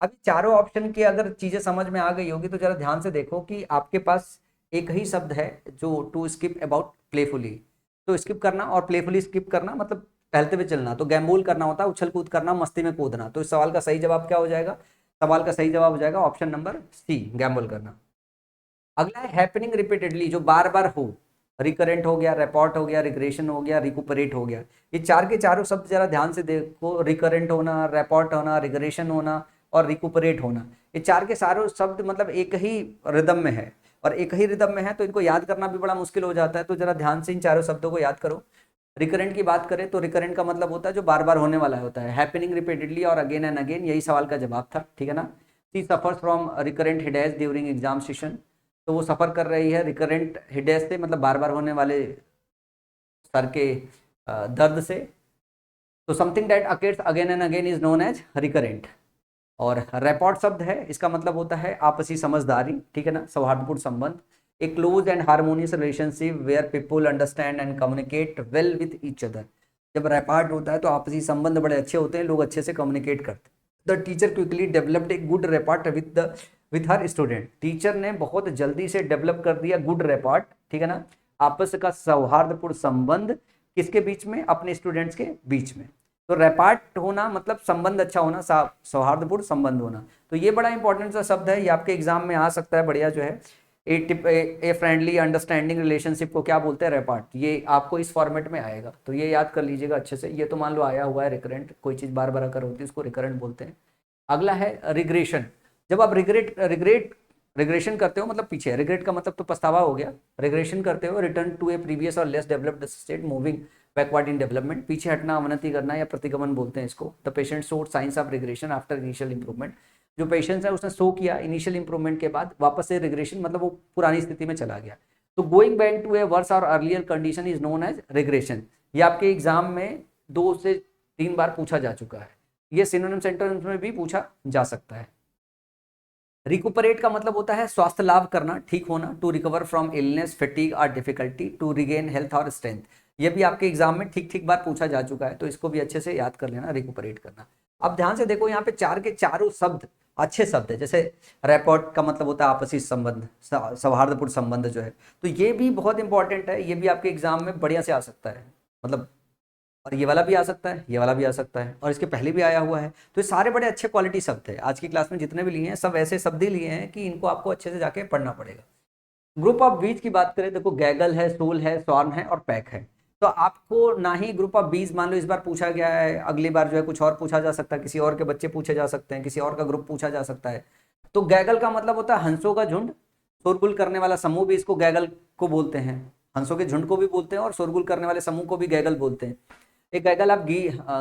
अभी चारों ऑप्शन की अगर चीजें समझ में आ गई होगी तो जरा ध्यान से देखो कि आपके पास एक ही शब्द है जो टू स्किप अबाउट प्लेफुली। तो स्किप करना और प्लेफुली स्किप करना मतलब टहलते हुए चलना, तो गैम्बोल करना होता है उछल कूद करना, मस्ती में कूदना। तो इस सवाल का सही जवाब क्या हो जाएगा, सवाल का सही जवाब हो जाएगा ऑप्शन नंबर सी, गैम्बल करना। अगला है हैपनिंग रिपीटेडली, जो बार बार हो, रिकरेंट हो गया, रेपॉर्ट हो गया, रिग्रेशन हो गया, रिकुपरेट हो गया। ये चार के चारों शब्द जरा ध्यान से देखो, रिकरेंट होना, रेपॉर्ट होना, रिग्रेशन होना और रिकुपरेट होना। ये चार के सारों शब्द मतलब एक ही रिदम में है, और एक ही रिदम में है तो इनको याद करना भी बड़ा मुश्किल हो जाता है। तो जरा ध्यान से इन चारों शब्दों को याद करो। रिकरेंट की बात करें तो रिकरेंट का मतलब होता है जो बार बार होने वाला होता है, हैपनिंग रिपीटेडली और अगेन एंड अगेन, यही सवाल का जवाब था, ठीक है ना। She suffers from recurrent headache during exam session, तो वो सफर कर रही है रिकरेंट हेडेक से, मतलब बार बार होने वाले सर के दर्द से। तो something that occurs again and again is known as recurrent. और रैपॉर्ट शब्द है, इसका मतलब होता है आपसी समझदारी, ठीक है ना, सौहार्दपूर्ण संबंध, a close and harmonious relationship where people understand and communicate well with each other. जब रैपॉर्ट होता है तो आपसी संबंध बड़े अच्छे होते हैं, लोग अच्छे से कम्युनिकेट करते हैं। The teacher quickly developed a good rapport with her student, teacher ने बहुत जल्दी से डेवलप कर दिया गुड रैपॉर्ट, ठीक है ना, आपस का सौहार्दपूर्ण संबंध, किसके बीच में, अपने स्टूडेंट्स के बीच में। तो रेपार्ट होना मतलब संबंध अच्छा होना, सौहार्दपूर्ण संबंध होना। तो ये बड़ा इंपॉर्टेंट सा शब्द है, ये आपके एग्जाम में आ सकता है, बढ़िया जो है। ए फ्रेंडली अंडरस्टैंडिंग रिलेशनशिप को क्या बोलते हैं, रेपार्ट। ये आपको इस फॉर्मेट में आएगा, तो ये याद कर लीजिएगा अच्छे से। ये तो मान लो आया हुआ है रिकरेंट, कोई चीज़ बार बार अगर होती है उसको रिकरेंट बोलते हैं। अगला है रिग्रेशन। जब आप रिग्रेशन करते हो मतलब पीछे, रिग्रेट का मतलब तो पछतावा हो गया, रिग्रेशन करते हो रिटर्न टू ए प्रीवियस और less developed state, moving backward in development, पीछे हटना, अवनति करना या प्रतिगमन बोलते हैं इसको। The patient showed science of regression after initial improvement, जो पेशेंट है उसने शो किया इनिशियल इंप्रूवमेंट के बाद वापस से रिग्रेशन, मतलब वो पुरानी स्थिति में चला गया। तो going back to a worse और earlier condition is known as regression. ये आपके एग्जाम में 2 से 3 बार पूछा जा चुका है, ये सिनोनिम सेंटेंस में भी पूछा जा सकता है। रिकुपरेट का मतलब होता है स्वास्थ्य लाभ करना, ठीक होना, to recover from illness, fatigue और डिफिकल्टी, टू रिगेन हेल्थ और स्ट्रेंथ। ये भी आपके एग्जाम में ठीक ठीक बार पूछा जा चुका है, तो इसको भी अच्छे से याद कर लेना, रिकुपरेट करना। अब ध्यान से देखो, यहाँ पे चार के चारों शब्द अच्छे शब्द है। जैसे रैपॉर्ट का मतलब होता है आपसी संबंध, सौहार्दपूर्ण संबंध जो है, तो ये भी बहुत इंपॉर्टेंट है, ये भी आपके एग्जाम में बढ़िया से आ सकता है, मतलब। और ये वाला भी आ सकता है, ये वाला भी आ सकता है, और इसके पहले भी आया हुआ है। तो ये सारे बड़े अच्छे क्वालिटी शब्द है, आज की क्लास में जितने भी लिए हैं सब ऐसे शब्द ही लिए हैं कि इनको आपको अच्छे से जाके पढ़ना पड़ेगा। ग्रुप ऑफ बीज की बात करें, देखो गैगल है, सोल है, स्वॉर्म है और पैक है। तो आपको ना ही ग्रुप ऑफ बीज मान लो इस बार पूछा गया है, अगली बार जो है कुछ और पूछा जा सकता है, किसी और के बच्चे पूछे जा सकते हैं, किसी और का ग्रुप पूछा जा सकता है। तो गैगल का मतलब होता है हंसों का झुंड, शोरगुल करने वाला समूह भी इसको गैगल को बोलते हैं, हंसों के झुंड को भी बोलते हैं और शोरगुल करने वाले समूह को भी गैगल बोलते हैं। एक gaggle of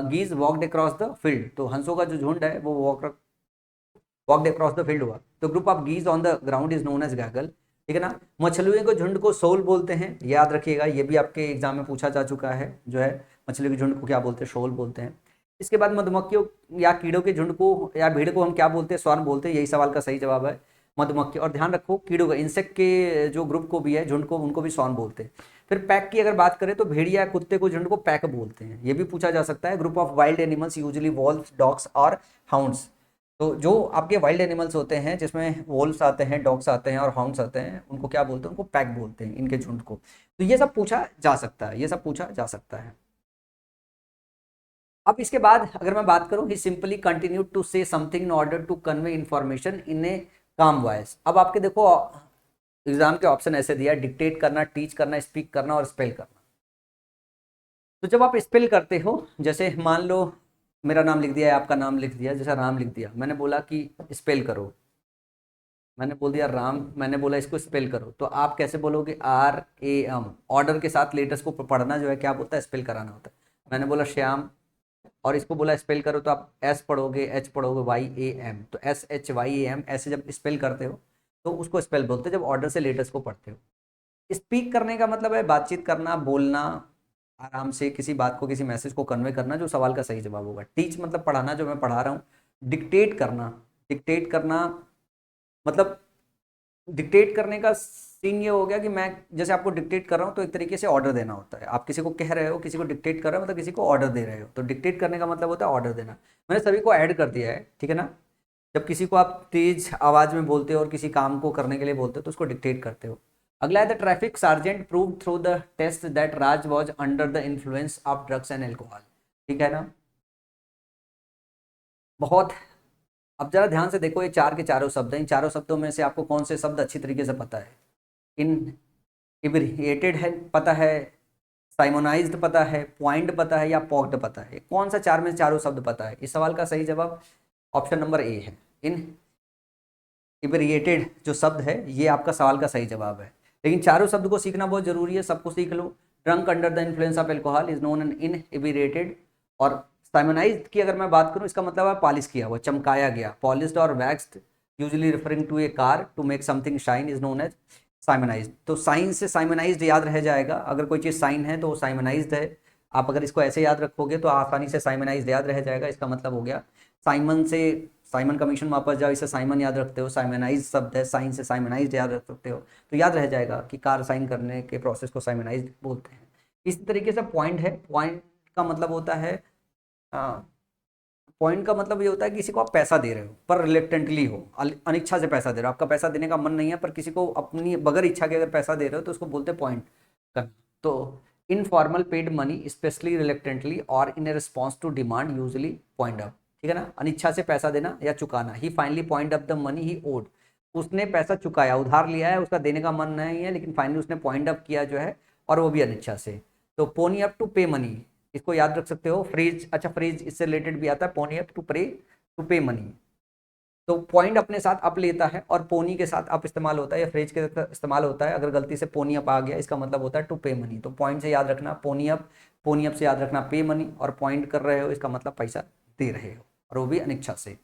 geese walked across the field, तो हंसों का जो झुंड है वो वॉकड अक्रॉस द फील्ड हुआ, तो group of geese on the ground is known as gaggle, ठीक है ना। मछलियों के झुंड को सोल बोलते हैं, याद रखिएगा, ये भी आपके एग्जाम में पूछा जा चुका है, जो है मछलियों के झुंड को क्या बोलते हैं, शोल बोलते हैं। इसके बाद मधुमक्खियों या कीड़ों के झुंड को या भीड़ को हम क्या बोलते हैं, स्वार्म बोलते हैं, यही सवाल का सही जवाब है, मधुमक्खी। और ध्यान रखो कीड़ों का, इंसेक्ट के जो ग्रुप को भी है झुंड को, उनको भी स्वार्म बोलते हैं। फिर पैक की अगर बात करें तो भेड़िया कुत्ते को झुंड को पैक बोलते हैं, ये भी पूछा जा सकता है। Group of wild animals usually valves, dogs और हाउंड्स, तो जो आपके वाइल्ड एनिमल्स होते हैं जिसमें वोल्व्स आते हैं, डॉग्स आते हैं और हाउंड्स आते हैं, उनको क्या बोलते हैं, उनको पैक बोलते हैं, इनके झुंड को। तो ये सब पूछा जा सकता है, ये सब पूछा जा सकता है। अब इसके बाद अगर मैं बात करूं, he simply continue to say something in order to convey information in a calm voice. अब आपके देखो एग्जाम के ऑप्शन ऐसे दिया है, डिक्टेट करना, टीच करना, स्पीक करना और स्पेल करना। तो जब आप स्पेल करते हो, जैसे मान लो मेरा नाम लिख दिया है, आपका नाम लिख दिया, जैसा राम लिख दिया, मैंने बोला कि स्पेल करो, मैंने बोल दिया राम, मैंने बोला इसको स्पेल करो, तो आप कैसे बोलोगे? RAM। ऑर्डर के साथ लेटर्स को पढ़ना जो है क्या बोलता है? स्पेल कराना होता है। मैंने बोला श्याम और इसको बोला स्पेल करो, तो आप S पढ़ोगे, H पढ़ोगे, YAM, तो SHYAM ऐसे जब स्पेल करते हो तो उसको स्पेल बोलते हैं, जब ऑर्डर से लेटर्स को पढ़ते हो। स्पीक करने का मतलब है बातचीत करना, बोलना, आराम से किसी बात को, किसी मैसेज को कन्वे करना, जो सवाल का सही जवाब होगा। टीच मतलब पढ़ाना, जो मैं पढ़ा रहा हूँ। डिक्टेट करना, डिक्टेट करना मतलब डिक्टेट करने का सीन ये हो गया कि मैं जैसे आपको डिक्टेट कर रहा हूँ, तो एक तरीके से ऑर्डर देना होता है। आप किसी को कह रहे हो, किसी को डिक्टेट कर रहे हो, मतलब किसी को ऑर्डर दे रहे हो, तो डिक्टेट करने का मतलब होता है ऑर्डर देना। मैंने सभी को ऐड कर दिया है, ठीक है ना। जब किसी को आप तेज आवाज में बोलते हो और किसी काम को करने के लिए बोलते हो तो उसको डिक्टेट करते हो। अगला है the traffic sergeant prove through the test that Raj was under the influence of drugs and alcohol. ठीक है ना। बहुत। अब जरा ध्यान से देखो, ये चार के चारों शब्द हैं। इन चारों शब्दों में से आपको कौन से शब्द अच्छी तरीके से पता है? इन इब्रिएटेड है पता है, साइमोनाइज्ड पता है, पॉइंट पता है, या पॉक्ड पता है? कौन सा चार में से चारों शब्द पता है? इस सवाल का सही जवाब ऑप्शन नंबर ए है। इन इब्रिएटेड जो शब्द है ये आपका सवाल का सही जवाब है। लेकिन चारों शब्द को सीखना बहुत जरूरी है, सबको सीख लो। Drunk under the influence of alcohol is known an inebriated. और साइमोनाइज्ड की अगर मैं बात करूं, इसका मतलब है पॉलिश किया हुआ, चमकाया गया। पॉलिश्ड और waxed usually referring to a car to make something shine is known as simonized. तो साइन से साइमोनाइज्ड याद रह जाएगा। अगर कोई चीज़ साइन है तो वो साइमोनाइज्ड है। आप अगर इसको ऐसे याद रखोगे तो आसानी से साइमोनाइज्ड याद रह जाएगा। इसका मतलब हो गया साइमन से साइमन कमीशन वापस जाओ, इसे साइमन याद रखते हो, साइमनाइज शब्द है, साइन से साइमनाइज याद रख सकते हो, तो याद रह जाएगा कि कार साइन करने के प्रोसेस को साइमनाइज बोलते हैं। इस तरीके से पॉइंट है। पॉइंट का मतलब होता है, पॉइंट का मतलब ये होता है कि किसी को आप पैसा दे रहे हो पर रिलेक्टेंटली हो, अनिच्छा से पैसा दे रहे हो, आपका पैसा देने का मन नहीं है पर किसी को अपनी बगैर इच्छा के अगर पैसा दे रहे हो तो उसको बोलते हैं पॉइंट करना। तो informal paid money specially reluctantly और in response to demand usually point up. ठीक है ना, अनिच्छा से पैसा देना या चुकाना। He finally point up the money he owed. उसने पैसा चुकाया, उधार लिया है, उसका देने का मन नहीं है, लेकिन फाइनली उसने पॉइंट अप किया जो है, और वो भी अनिच्छा से। तो पोनी अप टू पे मनी, इसको याद रख सकते हो। फ्रीज, अच्छा फ्रीज इससे रिलेटेड भी आता है, पोनी अप टू पे मनी। तो पॉइंट अपने साथ अप लेता है और पोनी के साथ अप इस्तेमाल होता है या फ्रेज के साथ इस्तेमाल होता है। अगर गलती से पोनी अप आ गया, इसका मतलब होता है टू पे मनी। तो पॉइंट से याद रखना पोनी अप से याद रखना पे मनी, और पॉइंट कर रहे हो इसका मतलब पैसा दे रहे हो, और वो भी अनिच्छा से।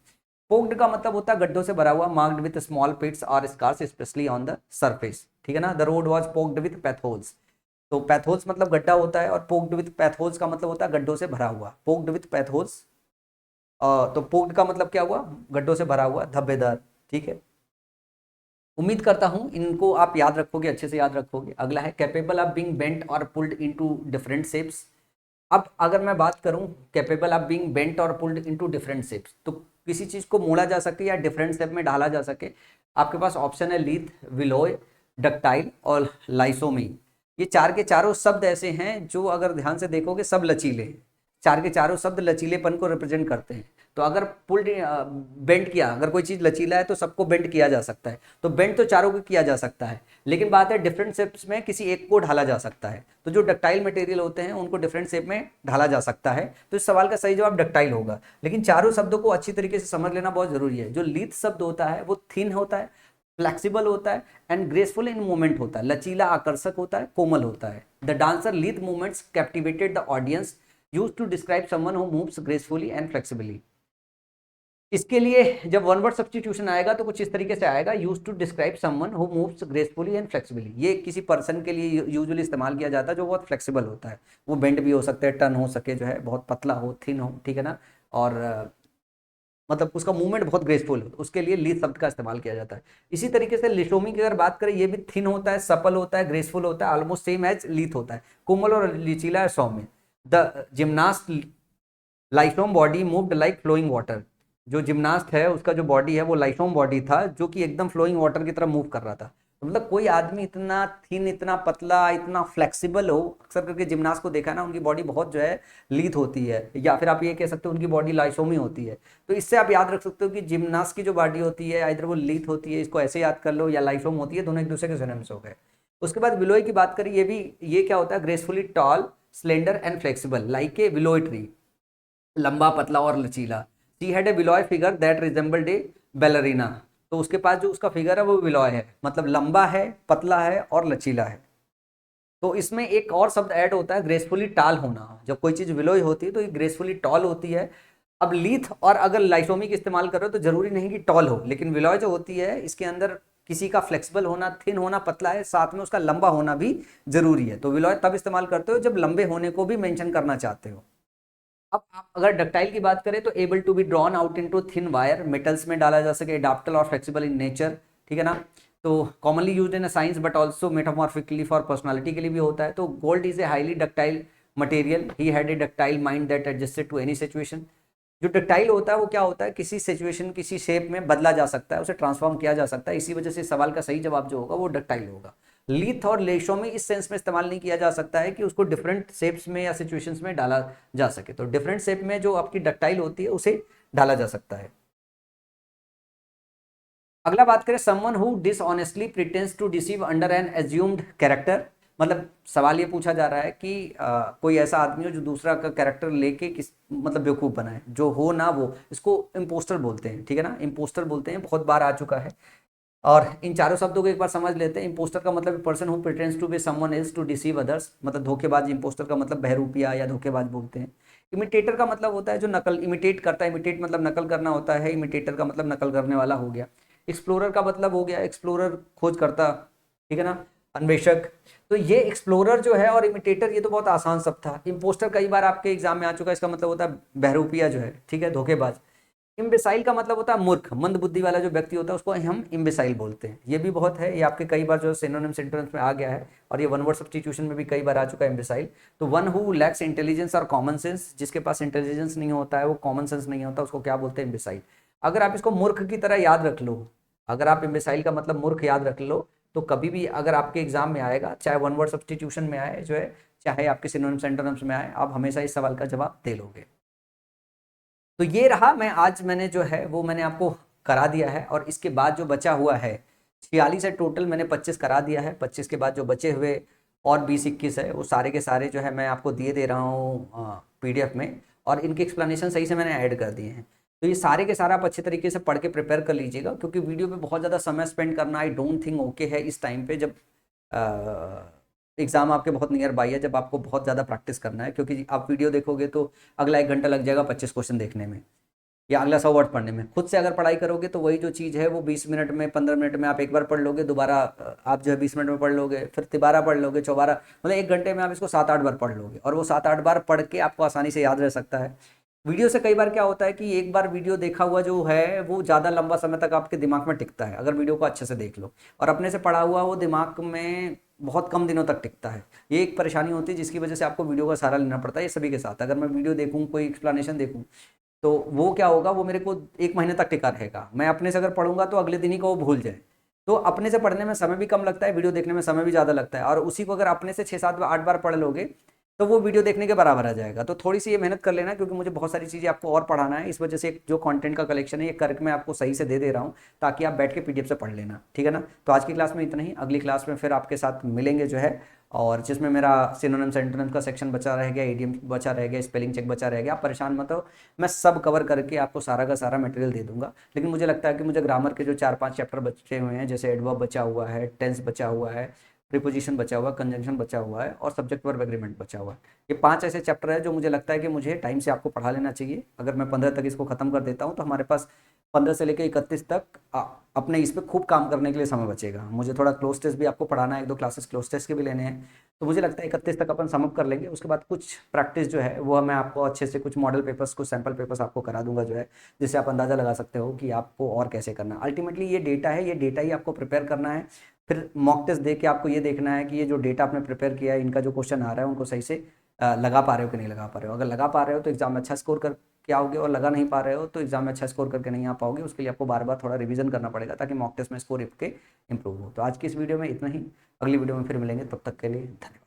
पोक्ड का मतलब होता है गड्ढों से भरा हुआ, मार्क्ड विद स्मॉल पिट्स और scars specially on the surface. ठीक है ना। The road was pocked with potholes. तो पैथोल्स मतलब गड्ढा होता है, और पोक्ड विद पैथोल्स का मतलब होता है गड्ढों से भरा हुआ। पोक्ड विद पैथोल्स, तो पोक्ड का मतलब क्या हुआ? गड्ढों से भरा हुआ, धब्बेदार। ठीक है। उम्मीद करता हूं इनको आप याद रखोगे, अच्छे से याद रखोगे। अगला है कैपेबल ऑफ बीइंग बेंट और पुल्ड इनटू डिफरेंट शेप्स। अब अगर मैं बात करूं कैपेबल ऑफ बीइंग बेंट और पुल्ड इनटू डिफरेंट शेप्स, तो किसी चीज को मोड़ा जा सके या डिफरेंट शेप में ढाला जा सके, आपके पास ऑप्शन है लीथ, विलोय, डक्टाइल और लाइसोमी। ये चार के चारों शब्द ऐसे हैं जो अगर ध्यान से देखोगे सब लचीले हैं। चार के चारों शब्द लचीलेपन को रिप्रेजेंट करते हैं। तो अगर पुल्ड बेंड किया, अगर कोई चीज लचीला है तो सबको बेंड किया जा सकता है, तो बेंड तो चारों को किया जा सकता है। लेकिन बात है डिफरेंट शेप्स में किसी एक को ढाला जा सकता है। तो जो डक्टाइल मटेरियल होते हैं उनको डिफरेंट शेप में ढाला जा सकता है। तो इस सवाल का सही जवाब डक्टाइल होगा। लेकिन चारों शब्दों को अच्छी तरीके से समझ लेना बहुत जरूरी है। जो लीथ शब्द होता है वो थिन होता है, फ्लेक्सिबल होता है एंड ग्रेसफुल इन मूवमेंट होता है, लचीला, आकर्षक होता है, कोमल होता है। The dancer lithe movements captivated the audience used to describe someone who moves gracefully and flexibly. इसके लिए जब वन वर्ड सब्स्टिट्यूशन आएगा तो कुछ इस तरीके से आएगा, use to describe someone who moves gracefully and flexibly. ये किसी पर्सन के लिए यूजुअली इस्तेमाल किया जाता है जो बहुत फ्लेक्सिबल होता है। वो बेंड भी हो सकते हैं, टर्न हो सके, जो है बहुत पतला हो, थिन हो, ठीक है ना, और मतलब उसका मूवमेंट बहुत ग्रेसफुल हो, उसके लिए लीथ शब्द का इस्तेमाल किया जाता है। इसी तरीके से लिशोमी की अगर बात करें, ये भी थिन होता है, सपल होता है, ग्रेसफुल होता है, ऑलमोस्ट सेम एज लीथ होता है, कोमल और लचीला है, सौम्य। The gymnast lissome body moved like flowing water. जो जिम्नास्ट है उसका जो बॉडी है वो लाइसोम बॉडी था, जो कि एकदम फ्लोइंग वाटर की तरह मूव कर रहा था। तो मतलब कोई आदमी इतना थिन, इतना पतला, इतना फ्लेक्सिबल हो, अक्सर करके जिमनास्ट को देखा ना, उनकी बॉडी बहुत जो है लीथ होती है, या फिर आप ये कह सकते हो उनकी बॉडी लाइसोमी होती है। तो इससे आप याद रख सकते हो कि जिमनास्ट की जो बॉडी होती है इधर वो लीथ होती है, इसको ऐसे याद कर लो, या लाइसोम होती है, दोनों एक दूसरे के सिनोनिम्स हो गए। उसके बाद विलोय की बात करें, ये क्या होता है, gracefully tall, slender and flexible like a willowy tree, लंबा, पतला और लचीला। She had a willowy figure that resembled a ballerina. तो उसके पास जो उसका फिगर है वो विलॉय है, मतलब लंबा है, पतला है और लचीला है। तो इसमें एक और शब्द ऐड होता है, ग्रेसफुली टॉल होना। जब कोई चीज विलोय होती है तो ये ग्रेसफुली टॉल होती है। अब लीथ और अगर लाइसोमिक इस्तेमाल करो तो जरूरी नहीं कि टॉल हो, लेकिन विलॉय जो होती है इसके अंदर किसी का फ्लेक्सिबल होना, थिन होना, पतला है, साथ में उसका लंबा होना भी जरूरी है। तो विलॉय तब इस्तेमाल करते हो जब लंबे होने को भी मेंशन करना चाहते हो। अब आप अगर डक्टाइल की बात करें तो able to be drawn out into thin wire, metals में डाला जा सके, एडाप्टर और फ्लेक्सिबल इन नेचर, ठीक है ना। तो commonly used in science but also metamorphically for personality के लिए भी होता है। तो gold is a highly ductile material, he had a ductile mind that adjusted to any situation. जो डक्टाइल होता है वो क्या होता है, किसी सिचुएशन, किसी शेप में बदला जा सकता है, उसे ट्रांसफॉर्म किया जा सकता है। इसी वजह से सवाल का सही जवाब जो होगा वो डक्टाइल होगा। लीथ और लेशो में इस सेंस में इस्तेमाल नहीं किया जा सकता है कि उसको डिफरेंट शेप्स में या सिचुएशंस में डाला जा सके। तो डिफरेंट शेप में जो आपकी डक्टाइल होती है उसे डाला जा सकता है। अगला बात करें, someone who dishonestly pretends to deceive under an assumed character. मतलब सवाल ये पूछा जा रहा है कि कोई ऐसा आदमी हो जो दूसरा का कैरेक्टर लेके किस मतलब बेवकूफ बनाए, जो हो ना वो, इसको इम्पोस्टर बोलते हैं, ठीक है ना, इम्पोस्टर बोलते हैं, बहुत बार आ चुका है। और इन चारों शब्दों को एक बार समझ लेते हैं। इंपोस्टर का मतलब person who pretends to be someone else to deceive others, मतलब धोखेबाज। इंपोस्टर का मतलब बहरूपिया या धोखेबाज बोलते हैं। इमिटेटर का मतलब होता है जो नकल, इमिटेट करता है, इमिटेट मतलब नकल करना होता है, इमिटेटर का मतलब नकल करने वाला हो गया। एक्सप्लोरर का मतलब हो गया एक्सप्लोरर, खोज करता, ठीक है ना, अन्वेषक। तो ये एक्सप्लोरर जो है और इमिटेटर, ये तो बहुत आसान सब था। इंपोस्टर कई बार आपके एग्जाम में आ चुका है, इसका मतलब होता है बहरूपिया जो है, ठीक है, धोखेबाज। इम्बेसाइल का मतलब होता है मूर्ख, मंद बुद्धि वाला जो व्यक्ति होता है उसको हम इम्बेसाइल बोलते हैं। ये भी बहुत है, ये आपके कई बार जो सिनोनिम सेंटेंस में आ गया है, और ये वन वर्ड सब्स्टिट्यूशन में भी कई बार आ चुका है इम्बेसाइल। तो वन हु लैक्स इंटेलिजेंस और कॉमन सेंस, जिसके पास इंटेलिजेंस नहीं होता है, वो कॉमन सेंस नहीं होता, उसको क्या बोलते हैं, इम्बेसाइल। अगर आप इसको मूर्ख की तरह याद रख लो, अगर आप इम्बेसाइल का मतलब मूर्ख याद रख लो, तो कभी भी अगर आपके एग्जाम में आएगा, चाहे वन वर्ड सब्स्टिट्यूशन में आए जो है, चाहे आपके सिनोनिम सेंटेंस में आए, आप हमेशा इस सवाल का जवाब दे लोगे। तो ये रहा, मैंने जो है वो मैंने आपको करा दिया है। और इसके बाद जो बचा हुआ है 46 है टोटल, मैंने 25 करा दिया है। 25 के बाद जो बचे हुए और 20-21 है, वो सारे के सारे जो है मैं आपको दिए दे रहा हूँ PDF में, और इनके एक्सप्लेनेशन सही से मैंने ऐड कर दिए हैं। तो ये सारे के सारा आप अच्छे तरीके से पढ़ के प्रिपेयर कर लीजिएगा, क्योंकि वीडियो पे बहुत ज़्यादा समय स्पेंड करना आई डोंट थिंक ओके है इस टाइम पे, जब एग्जाम आपके बहुत नियर बाई है, जब आपको बहुत ज़्यादा प्रैक्टिस करना है। क्योंकि आप वीडियो देखोगे तो अगला 1 घंटा लग जाएगा 25 क्वेश्चन देखने में, या अगला 100 वर्ड पढ़ने में। खुद से अगर पढ़ाई करोगे तो वही जो चीज़ है वो 20 मिनट में, 15 मिनट में आप एक बार पढ़ लोगे, दोबारा आप जो है 20 मिनट में पढ़ लोगे, फिर तिबारा पढ़ लोगे, चौबारा, मतलब 1 घंटे में आप इसको 7-8 बार पढ़ लोगे, और वो 7-8 बार पढ़ के आपको आसानी से याद रह सकता है। वीडियो से कई बार क्या होता है कि एक बार वीडियो देखा हुआ जो है वो ज़्यादा लंबा समय तक आपके दिमाग में टिकता है, अगर वीडियो को अच्छे से देख लो, और अपने से पढ़ा हुआ वो दिमाग में बहुत कम दिनों तक टिकता है। ये एक परेशानी होती है जिसकी वजह से आपको वीडियो का सहारा लेना पड़ता है। ये सभी के साथ, अगर मैं वीडियो देखूँ, कोई एक्सप्लेनेशन देखूँ, तो वो क्या होगा, वो मेरे को 1 महीने तक टिका रहेगा। मैं अपने से अगर पढ़ूंगा तो अगले दिन ही को वो भूल जाए। तो अपने से पढ़ने में समय भी कम लगता है, वीडियो देखने में समय भी ज़्यादा लगता है, और उसी को अगर अपने से 6-7-8 बार पढ़ लोगे तो वो वीडियो देखने के बराबर आ जाएगा। तो थोड़ी सी ये मेहनत कर लेना, क्योंकि मुझे बहुत सारी चीज़ें आपको और पढ़ाना है, इस वजह से जो कंटेंट का कलेक्शन है ये करके मैं आपको सही से दे दे रहा हूँ, ताकि आप बैठ के PDF से पढ़ लेना, ठीक है ना। तो आज की क्लास में इतना ही, अगली क्लास में फिर आपके साथ मिलेंगे जो है, और जिसमें मेरा सिनोनिम सेंटोनिम का सेक्शन बचा रह गया, इडियम बचा रह गया, स्पेलिंग चेक बचा रह गया। आप परेशान मत हो, मैं सब कवर करके आपको सारा का सारा मटेरियल दे दूंगा। लेकिन मुझे लगता है कि मुझे ग्रामर के जो 4-5 चैप्टर बचे हुए हैं, जैसे एडवर्ब बचा हुआ है, टेंस बचा हुआ है, प्रीपोजिशन बचा हुआ है, कंजंक्शन बचा हुआ है, और सब्जेक्ट वर्ब एग्रीमेंट बचा हुआ है। ये 5 ऐसे चैप्टर है जो मुझे लगता है कि मुझे टाइम से आपको पढ़ा लेना चाहिए। अगर मैं 15 तक इसको खत्म कर देता हूँ तो हमारे पास 15 से लेकर 31 तक अपने इस पर खूब काम करने के लिए समय बचेगा। मुझे थोड़ा क्लोज टेस्ट भी आपको पढ़ाना है, 1-2 क्लासेस क्लोज टेस्ट के भी लेने हैं। तो मुझे लगता है 31 तक अपन समअप कर लेंगे। उसके बाद कुछ प्रैक्टिस जो है वो मैं आपको अच्छे से, कुछ मॉडल पेपर्स, कुछ सैम्पल पेपर्स आपको करा दूंगा जो है, जिससे आप अंदाज़ा लगा सकते हो कि आपको और कैसे करना है। अल्टीमेटली ये डेटा है, ये डेटा ही आपको प्रिपेयर करना है। फिर मॉक टेस्ट दे के आपको ये देखना है कि ये जो डेटा आपने प्रिपेयर किया है, इनका जो क्वेश्चन आ रहा है उनको सही से लगा पा रहे हो कि नहीं लगा पा रहे हो। अगर लगा पा रहे हो तो एग्जाम में अच्छा स्कोर करके आओगे, और लगा नहीं पा रहे हो तो एग्जाम में अच्छा स्कोर करके नहीं आ पाओगे। उसके लिए आपको बार बार थोड़ा रिवीजन करना पड़ेगा ताकि मॉक टेस्ट में स्कोर आपके इंप्रूव हो। तो आज की इस वीडियो में इतना ही, अगली वीडियो में फिर मिलेंगे, तब तक के लिए धन्यवाद।